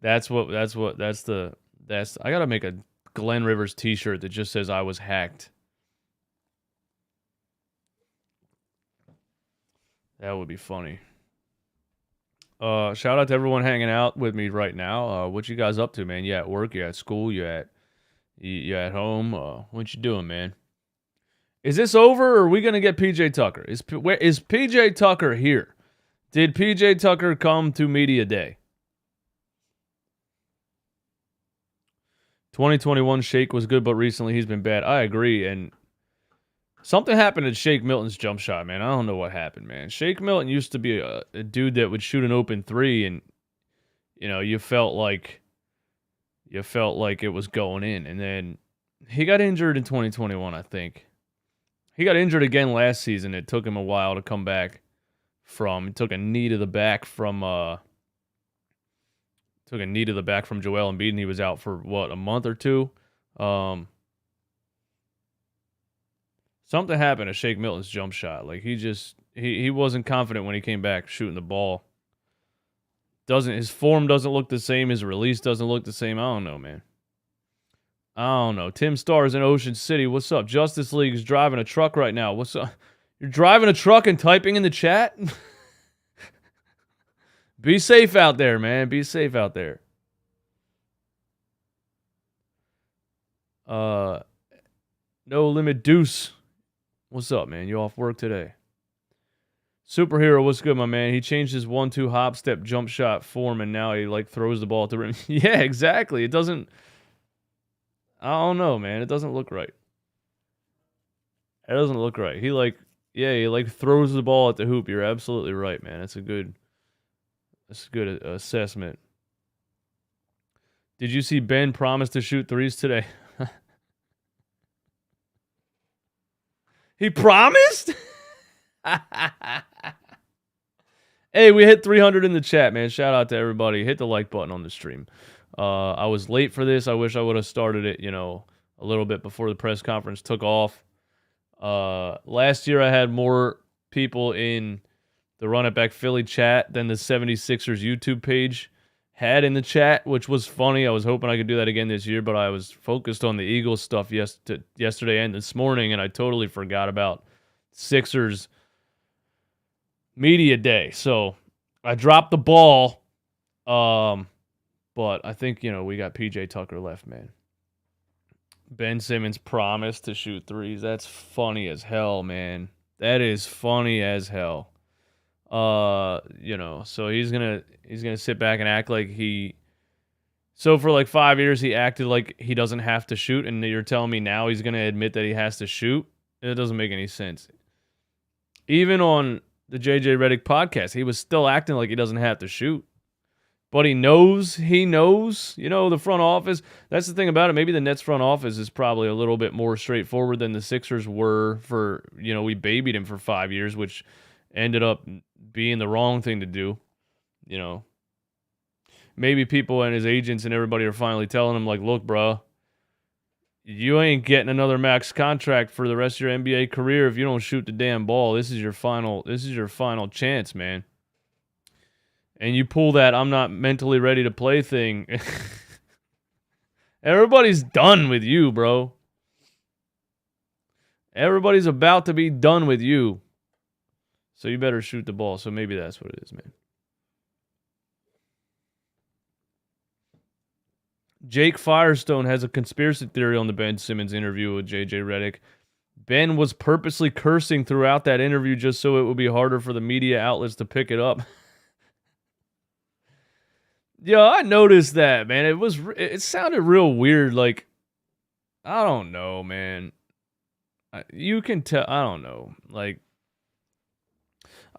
gotta make a Glenn Rivers t-shirt that just says I was hacked. That would be funny. Shout out to everyone hanging out with me right now. What you guys up to, man? You at work? You at school? You at home? What you doing, man? Is this over, or are we gonna get PJ Tucker? Is PJ Tucker here? Did PJ Tucker come to media day? 2021 Shake was good, but recently he's been bad. I agree, and something happened to Shake Milton's jump shot, man. I don't know what happened, man. Shake Milton used to be a dude that would shoot an open three, and you felt like it was going in, and then he got injured in 2021, I think. He got injured again last season. It took him a while to come back from. He took a knee to the back from Joel Embiid, and he was out for what, a month or two. Something happened to Shake Milton's jump shot. Like he wasn't confident when he came back shooting the ball. His form doesn't look the same. His release doesn't look the same. I don't know, man. I don't know. Tim Starr's in Ocean City. What's up? Justice League's driving a truck right now. What's up? You're driving a truck and typing in the chat? Be safe out there, man. Be safe out there. No Limit Deuce. What's up, man? You off work today? Superhero, what's good, my man? He changed his 1-2 hop step jump shot form, and now he throws the ball at the rim. Yeah, exactly. It doesn't. I don't know, man. It doesn't look right. It doesn't look right. He throws the ball at the hoop. You're absolutely right, man. That's a good assessment. Did you see Ben promise to shoot threes today? He promised? Hey, we hit 300 in the chat, man. Shout out to everybody. Hit the like button on the stream. I was late for this. I wish I would have started it, a little bit before the press conference took off. Last year I had more people in the Run It Back Philly chat than the 76ers YouTube page had in the chat, which was funny. I was hoping I could do that again this year, but I was focused on the Eagles stuff yesterday and this morning, and I totally forgot about Sixers media day. So I dropped the ball, but I think, we got PJ Tucker left, man. Ben Simmons promised to shoot threes. That's funny as hell, man. That is funny as hell. So he's gonna sit back and act like so for 5 years he acted like he doesn't have to shoot, and you're telling me now he's gonna admit that he has to shoot? It doesn't make any sense. Even on the JJ Redick podcast, he was still acting like he doesn't have to shoot. But he knows, the front office. That's the thing about it. Maybe the Nets front office is probably a little bit more straightforward than the Sixers were for, we babied him for 5 years, which ended up being the wrong thing to do. Maybe people and his agents and everybody are finally telling him, look, bro, you ain't getting another max contract for the rest of your NBA career if you don't shoot the damn ball. This is your final chance, man. And you pull that I'm not mentally ready to play thing. Everybody's done with you, bro. Everybody's about to be done with you. So you better shoot the ball. So maybe that's what it is, man. Jake Firestone has a conspiracy theory on the Ben Simmons interview with JJ Redick. Ben was purposely cursing throughout that interview just so it would be harder for the media outlets to pick it up. Yeah, I noticed that, man. It sounded real weird. I don't know, man. You can tell. I don't know.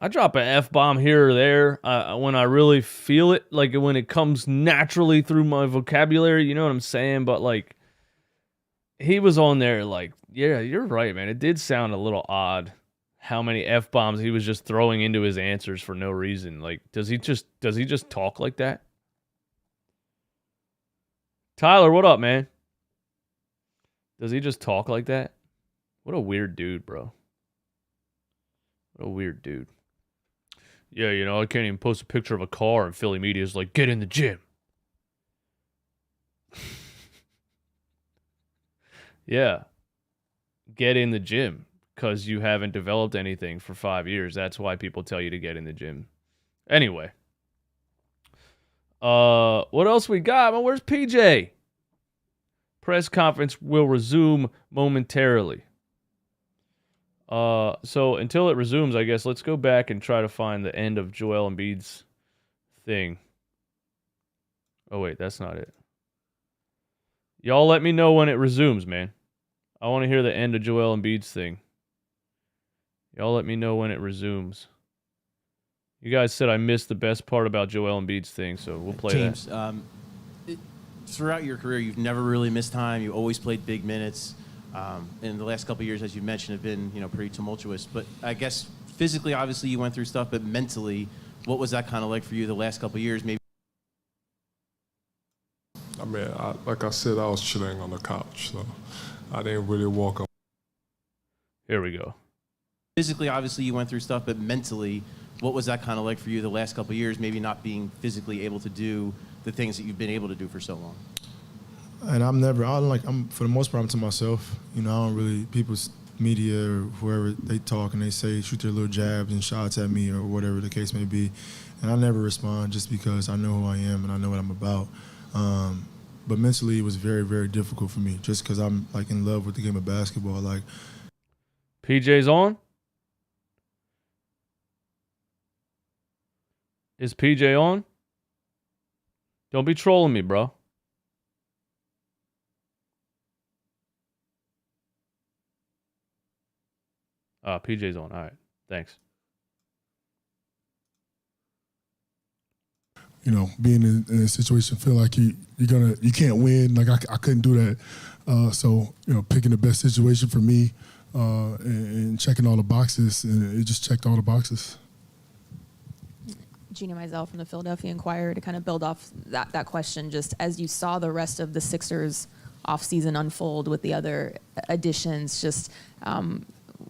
I drop an F-bomb here or there when I really feel it, when it comes naturally through my vocabulary, you know what I'm saying? But, he was on there yeah, you're right, man. It did sound a little odd how many F-bombs he was just throwing into his answers for no reason. Does he just talk like that? Tyler, what up, man? Does he just talk like that? What a weird dude, bro. What a weird dude. Yeah, I can't even post a picture of a car and Philly media is like, get in the gym. Yeah. Get in the gym because you haven't developed anything for 5 years. That's why people tell you to get in the gym. Anyway. What else we got? Well, where's PJ? Press conference will resume momentarily. So until it resumes, I guess let's go back and try to find the end of Joel Embiid's thing. Oh wait, that's not it. Y'all let me know when it resumes, man. I want to hear the end of Joel Embiid's thing. Y'all let me know when it resumes. You guys said I missed the best part about Joel Embiid's thing, so we'll play James, that. Throughout your career, you've never really missed time. You always played big minutes. And the last couple of years, as you mentioned, have been pretty tumultuous. But I guess physically, obviously, you went through stuff, but mentally, what was that kind of like for you the last couple of years? Maybe. I mean, like I said, I was chilling on the couch, so I didn't really walk. Here we go. Physically, obviously, you went through stuff, but mentally, what was that kind of like for you the last couple of years? Maybe not being physically able to do the things that you've been able to do for so long. And I'm for the most part, I'm to myself. You know, I don't really, people's media or whoever, they talk and they say, shoot their little jabs and shots at me or whatever the case may be. And I never respond just because I know who I am and I know what I'm about. But mentally, it was very, very difficult for me just because I'm like in love with the game of basketball. Like, PJ's on? Is PJ on? Don't be trolling me, bro. PJ's on. All right. Thanks. You know, being in a situation, feel like you can't win. Like I couldn't do that. So, you know, picking the best situation for me and checking all the boxes, and it just checked all the boxes. Gina Mizell from the Philadelphia Inquirer, to kind of build off that question, just as you saw the rest of the Sixers offseason unfold with the other additions, just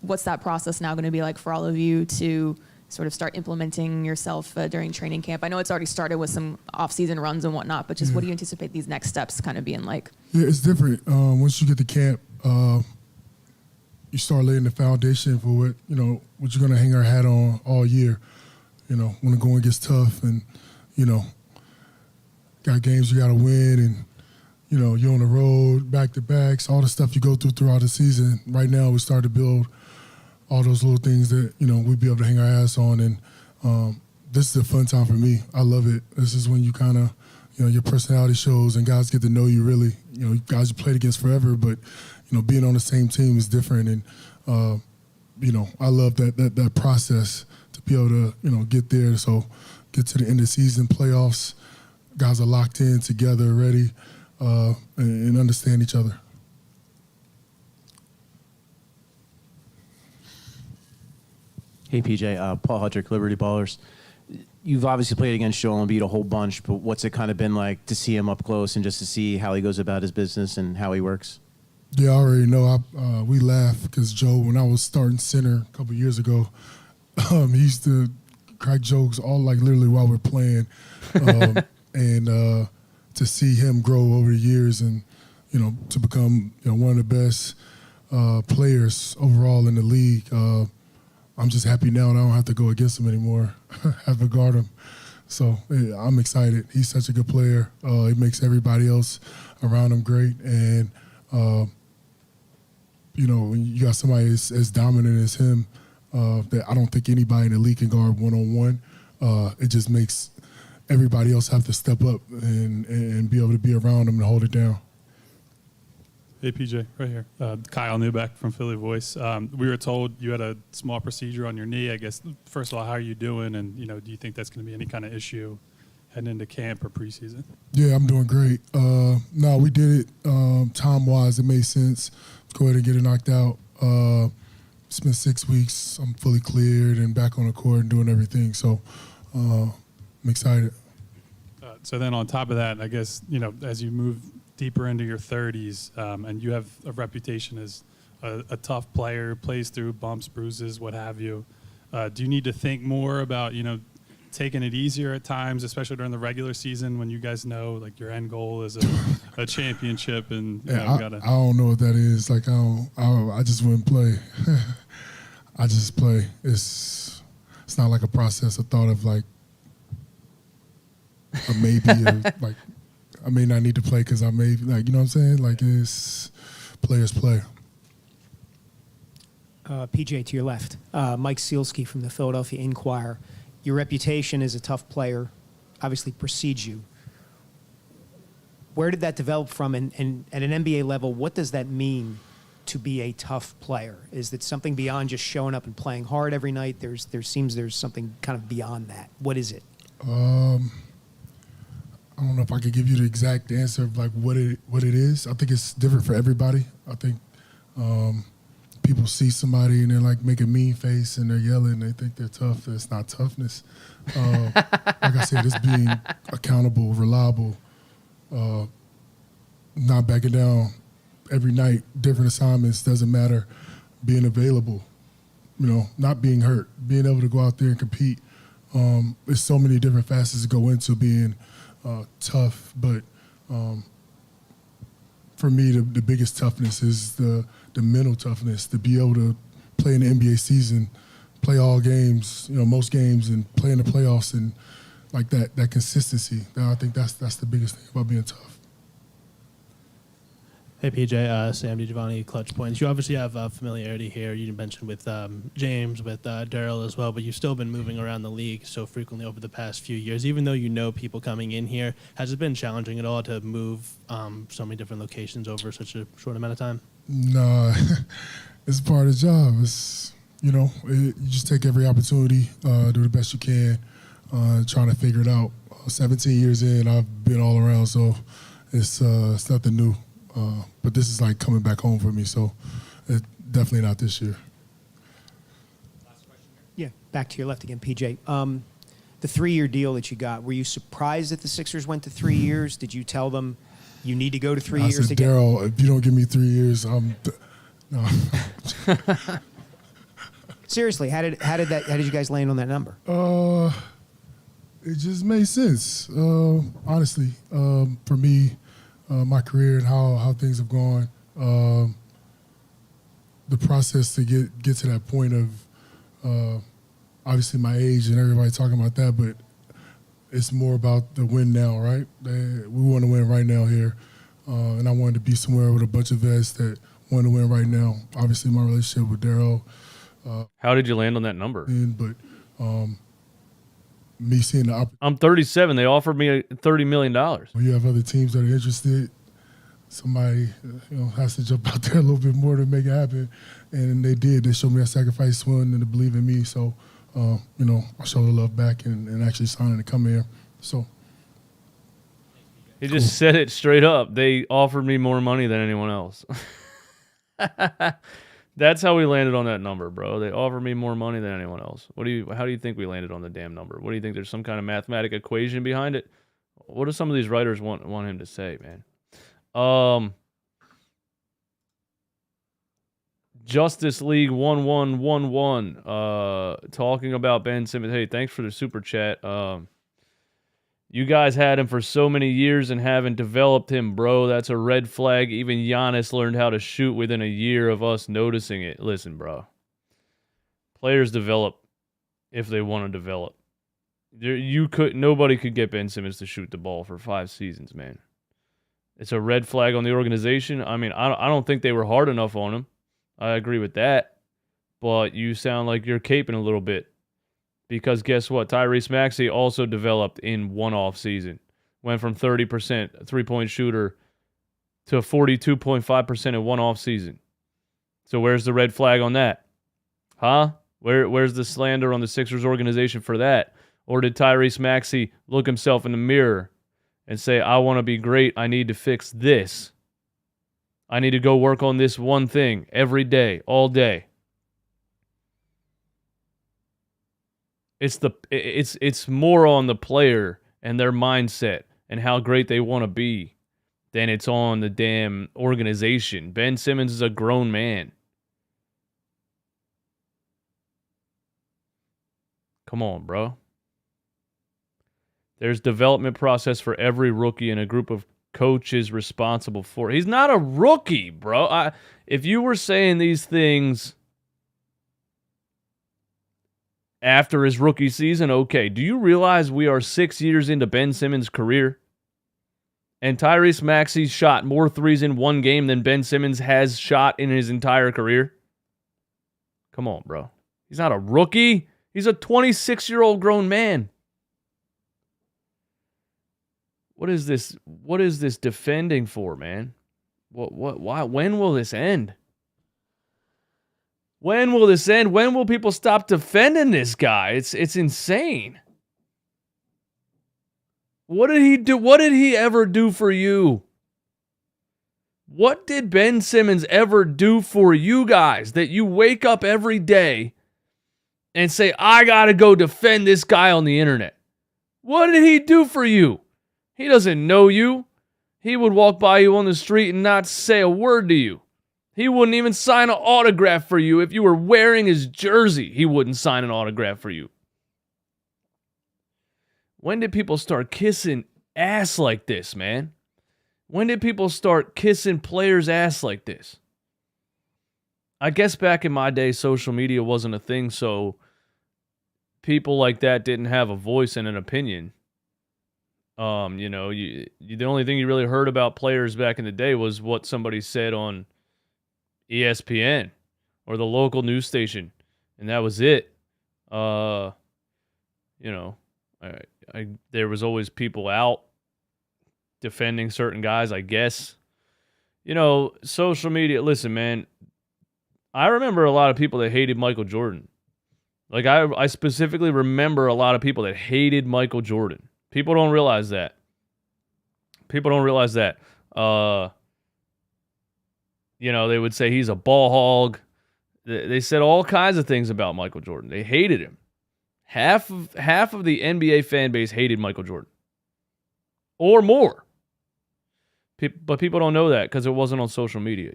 what's that process now going to be like for all of you to sort of start implementing yourself during training camp? I know it's already started with some off-season runs and whatnot, but just what do you anticipate these next steps kind of being like? Yeah, it's different. Once you get to camp, you start laying the foundation for what you're going to hang our hat on all year. You know, when the going gets tough and, you know, got games you got to win and, you know, you're on the road, back-to-backs, all the stuff you go through throughout the season. Right now we start to build all those little things that, you know, we'd be able to hang our ass on. And this is a fun time for me. I love it. This is when you kind of, you know, your personality shows and guys get to know you really. You know, guys you played against forever, but, you know, being on the same team is different. And, you know, I love that process to be able to, you know, get there. So get to the end of the season, playoffs, guys are locked in together, ready, and understand each other. Hey, PJ, Paul Hudrick, Liberty Ballers. You've obviously played against Joel Embiid a whole bunch, but what's it kind of been like to see him up close and just to see how he goes about his business and how he works? Yeah, I already know. We laugh because Joe, when I was starting center a couple years ago, he used to crack jokes all like literally while we're playing. And to see him grow over the years and, you know, to become, you know, one of the best players overall in the league, I'm just happy now that I don't have to go against him anymore. Have to guard him. So yeah, I'm excited. He's such a good player. He makes everybody else around him great. And, you know, when you got somebody as dominant as him, that I don't think anybody in the league can guard one-on-one. It just makes everybody else have to step up and be able to be around him and hold it down. Hey, PJ, right here. Kyle Newbeck from Philly Voice. We were told you had a small procedure on your knee. I guess, first of all, how are you doing? And, you know, do you think that's going to be any kind of issue heading into camp or preseason? Yeah, I'm doing great. No, we did it time-wise. It made sense. Let's go ahead and get it knocked out. It's been 6 weeks. I'm fully cleared and back on the court and doing everything. So I'm excited. So then on top of that, I guess, you know, as you move deeper into your 30s, and you have a reputation as a tough player, plays through bumps, bruises, what have you. Do you need to think more about, you know, taking it easier at times, especially during the regular season when you guys know, like, your end goal is a championship and, you know, I don't know what that is. Like, I just wouldn't play. I just play. It's not like a process, a thought of, like, a maybe, or, like, I may not need to play because I may, like, you know what I'm saying? Like, it's players play. PJ, to your left. Mike Sealski from the Philadelphia Inquirer. Your reputation as a tough player obviously precedes you. Where did that develop from? And at an NBA level, what does that mean to be a tough player? Is it something beyond just showing up and playing hard every night? There seems there's something kind of beyond that. What is it? I don't know if I could give you the exact answer of like what it is. I think it's different for everybody. I think people see somebody and they're like make a mean face and they're yelling and they think they're tough. It's not toughness. Like I said, it's being accountable, reliable, not backing down every night, different assignments, doesn't matter, being available, not being hurt, being able to go out there and compete. There's so many different facets to go into being tough, but for me, the biggest toughness is the mental toughness, to be able to play in the NBA season, play all games, most games, and play in the playoffs, and like that consistency. I think that's the biggest thing about being tough. Hey, PJ, Sam DiGiovanni, Clutch Points. You obviously have familiarity here. You mentioned with James, with Daryl as well, but you've still been moving around the league so frequently over the past few years. Even though you know people coming in here, has it been challenging at all to move so many different locations over such a short amount of time? No, it's part of the job. It's, you just take every opportunity, do the best you can, trying to figure it out. 17 years in, I've been all around, so it's nothing new. But this is like coming back home for me, so definitely not this year. Yeah, back to your left again, PJ. The 3-year deal that you got, were you surprised that the Sixers went to 3 years? Did you tell them you need to go to 3 years I said, to get? Daryl, if you don't give me 3 years, no. Seriously, how did you guys land on that number? It just made sense, honestly, for me. My career and how things have gone, the process to get to that point of obviously my age and everybody talking about that, but it's more about the win now, right? We want to win right now here, and I wanted to be somewhere with a bunch of vets that want to win right now. Obviously, my relationship with Daryl. How did you land on that number? But me seeing the opportunity. I'm 37. They offered me $30 million. You have other teams that are interested. Somebody has to jump out there a little bit more to make it happen, and they did. They showed me a sacrifice swing and to believe in me. So, I showed the love back and actually signing to come here. So he just said it straight up. They offered me more money than anyone else. That's how we landed on that number, bro. They offered me more money than anyone else. How do you think we landed on the damn number? What do you think? There's some kind of mathematic equation behind it? What do some of these writers want him to say, man? Justice League 1111 talking about Ben Simmons. Hey, thanks for the super chat. You guys had him for so many years and haven't developed him, bro. That's a red flag. Even Giannis learned how to shoot within a year of us noticing it. Listen, bro. Players develop if they want to develop. Nobody could get Ben Simmons to shoot the ball for 5 seasons, man. It's a red flag on the organization. I mean, I don't think they were hard enough on him. I agree with that. But you sound like you're caping a little bit. Because guess what? Tyrese Maxey also developed in one off season. Went from 30% three-point shooter to 42.5% in one off season. So where's the red flag on that? Huh? Where's the slander on the Sixers organization for that? Or did Tyrese Maxey look himself in the mirror and say, I want to be great, I need to fix this. I need to go work on this one thing every day, all day. It's more on the player and their mindset and how great they want to be than it's on the damn organization. Ben Simmons is a grown man. Come on, bro. There's development process for every rookie and a group of coaches responsible for it. He's not a rookie, bro. If you were saying these things after his rookie season, okay. Do you realize we are 6 years into Ben Simmons' career? And Tyrese Maxey shot more threes in one game than Ben Simmons has shot in his entire career? Come on, bro. He's not a rookie. He's a 26-year-old grown man. What is this? What is this defending for, man? Why? When will this end? When will this end? When will people stop defending this guy? It's insane. What did he do? What did he ever do for you? What did Ben Simmons ever do for you guys that you wake up every day and say, I got to go defend this guy on the internet? What did he do for you? He doesn't know you. He would walk by you on the street and not say a word to you. He wouldn't even sign an autograph for you. If you were wearing his jersey, he wouldn't sign an autograph for you. When did people start kissing ass like this, man? When did people start kissing players' ass like this? I guess back in my day, social media wasn't a thing, so people like that didn't have a voice and an opinion. The only thing you really heard about players back in the day was what somebody said on ESPN or the local news station, and that was it. There was always people out defending certain guys, I guess. Social media, listen, man, I remember a lot of people that hated Michael Jordan. Like, I specifically remember a lot of people that hated Michael Jordan. People don't realize that. They would say he's a ball hog. They said all kinds of things about Michael Jordan. They hated him. Half of the NBA fan base hated Michael Jordan. Or more. But people don't know that because it wasn't on social media,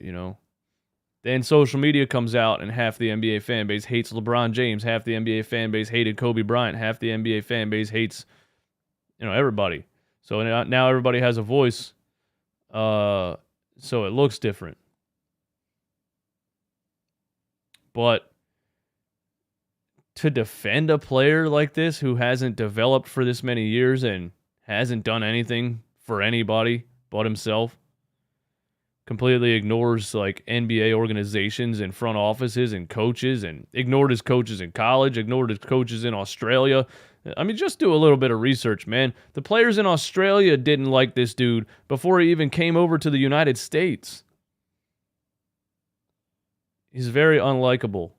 Then social media comes out and half the NBA fan base hates LeBron James. Half the NBA fan base hated Kobe Bryant. Half the NBA fan base hates, everybody. So now everybody has a voice. So it looks different. But to defend a player like this who hasn't developed for this many years and hasn't done anything for anybody but himself, completely ignores like NBA organizations and front offices and coaches, and ignored his coaches in college, ignored his coaches in Australia. I mean, just do a little bit of research, man. The players in Australia didn't like this dude before he even came over to the United States. He's very unlikable.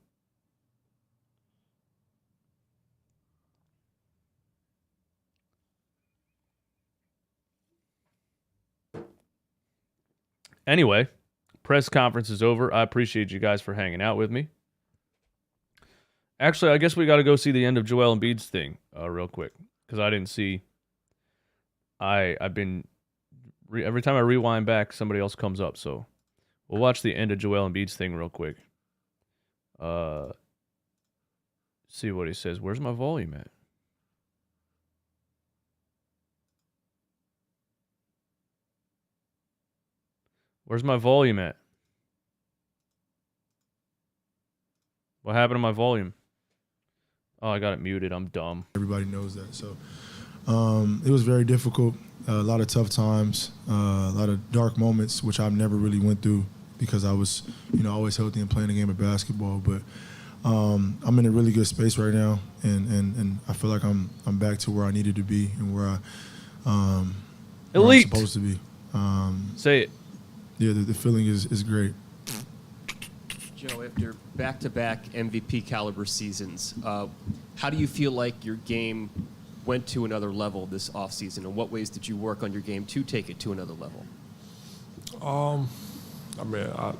Anyway, press conference is over. I appreciate you guys for hanging out with me. Actually, I guess we got to go see the end of Joel Embiid's thing real quick, because I didn't see. I've been every time I rewind back, somebody else comes up. So we'll watch the end of Joel Embiid's thing real quick. See what he says. Where's my volume at? Where's my volume at? What happened to my volume? Oh, I got it muted. I'm dumb. Everybody knows that. So it was very difficult. A lot of tough times, a lot of dark moments, which I've never really went through because I was, always healthy and playing the game of basketball. But I'm in a really good space right now, and I feel like I'm back to where I needed to be and where I'm supposed to be. Say it. Yeah, the feeling is great. Joe, after back-to-back MVP caliber seasons, how do you feel like your game went to another level this offseason? In what ways did you work on your game to take it to another level?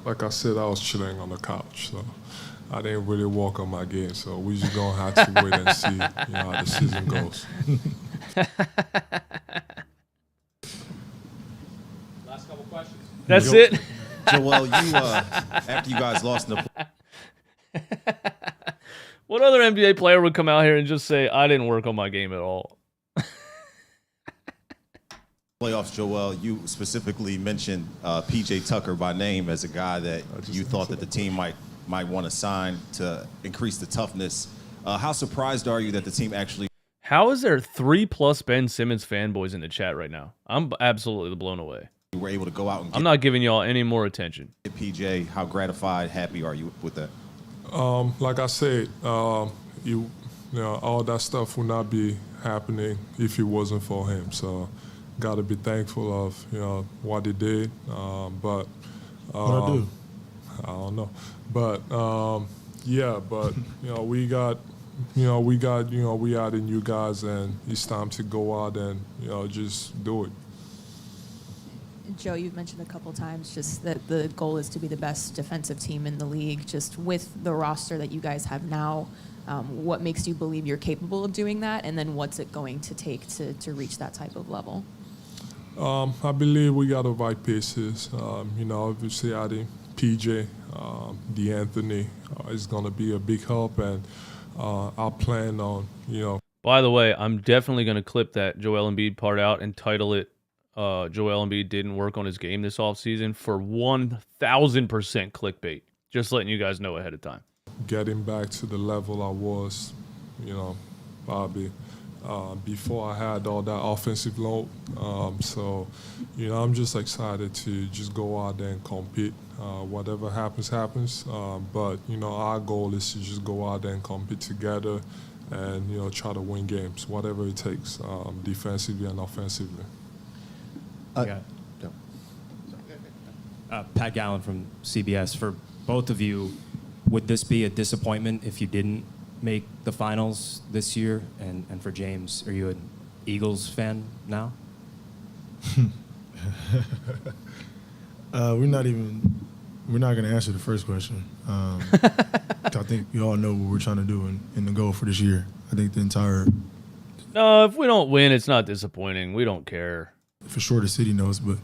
Like I said, I was chilling on the couch, so I didn't really work on my game. So we just gonna have to wait and see, how the season goes. Last couple questions. That's it. Joel, after you guys lost in the What other NBA player would come out here and just say, I didn't work on my game at all? playoffs, Joel, you specifically mentioned P.J. Tucker by name as a guy that you thought that the team might want to sign to increase the toughness. How surprised are you that the team actually... How is there 3+ Ben Simmons fanboys in the chat right now? I'm absolutely blown away. You were able to go out and I'm not giving y'all any more attention. PJ, how gratified, happy are you with that? Like I said, all that stuff would not be happening if it wasn't for him. So, got to be thankful of what he did. But what I do? I don't know. But we added you guys, and it's time to go out and just do it. Joe, you've mentioned a couple times just that the goal is to be the best defensive team in the league. Just with the roster that you guys have now, what makes you believe you're capable of doing that? And then what's it going to take to reach that type of level? I believe we got the right pieces. Obviously adding PJ, D'Anthony is going to be a big help, and I plan on, By the way, I'm definitely going to clip that Joel Embiid part out and title it Joel Embiid didn't work on his game this offseason for 1,000% clickbait. Just letting you guys know ahead of time. getting back to the level I was, Bobby, before I had all that offensive load. I'm just excited to just go out there and compete. Whatever happens, happens. But our goal is to just go out there and compete together and, try to win games, whatever it takes, defensively and offensively. Pat Gallen from CBS. For both of you, would this be a disappointment if you didn't make the finals this year? And for James, are you an Eagles fan now? We're not going to answer the first question. I think we all know what we're trying to do in the goal for this year. I think the entire... No, if we don't win, it's not disappointing. We don't care. For sure the city knows, but...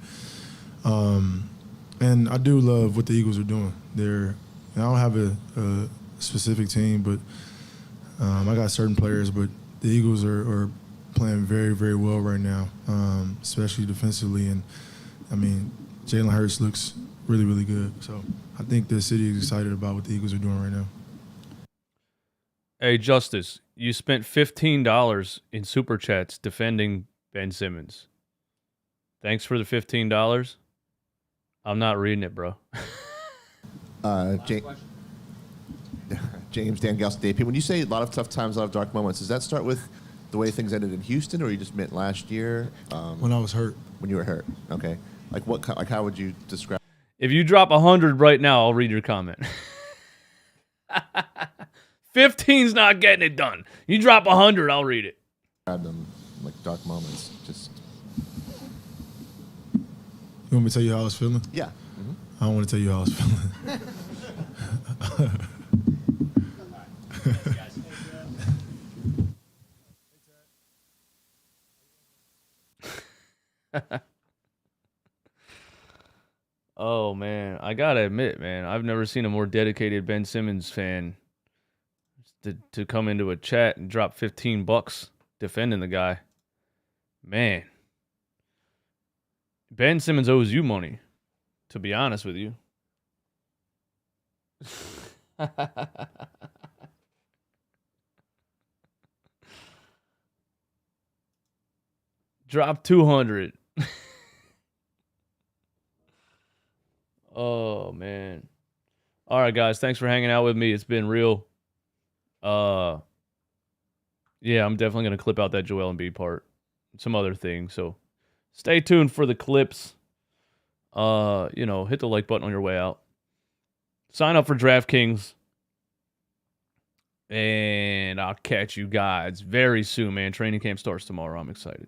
and I do love what the Eagles are doing. I don't have a specific team, but I got certain players, but the Eagles are playing very, very well right now, especially defensively. And, Jalen Hurts looks really, really good. So I think the city is excited about what the Eagles are doing right now. Hey, Justice, you spent $15 in Super Chats defending Ben Simmons. Thanks for the $15. I'm not reading it, bro. James, Dan Gals, AP. When you say a lot of tough times, a lot of dark moments, does that start with the way things ended in Houston, or you just meant last year? When I was hurt. When you were hurt. Okay. Like how would you describe? If you drop 100 right now, I'll read your comment. 15's not getting it done. You drop 100, I'll read it. Them like dark moments. Just. You want me to tell you how I was feeling? Yeah. Mm-hmm. I don't want to tell you how I was feeling. Oh, man. I got to admit, man, I've never seen a more dedicated Ben Simmons fan to come into a chat and drop $15 defending the guy. Man. Ben Simmons owes you money, to be honest with you. Drop 200. Oh, man. All right, guys. Thanks for hanging out with me. It's been real. Yeah, I'm definitely going to clip out that Joel Embiid part. Some other things. So stay tuned for the clips. Hit the like button on your way out. Sign up for DraftKings. And I'll catch you guys very soon, man. Training camp starts tomorrow. I'm excited.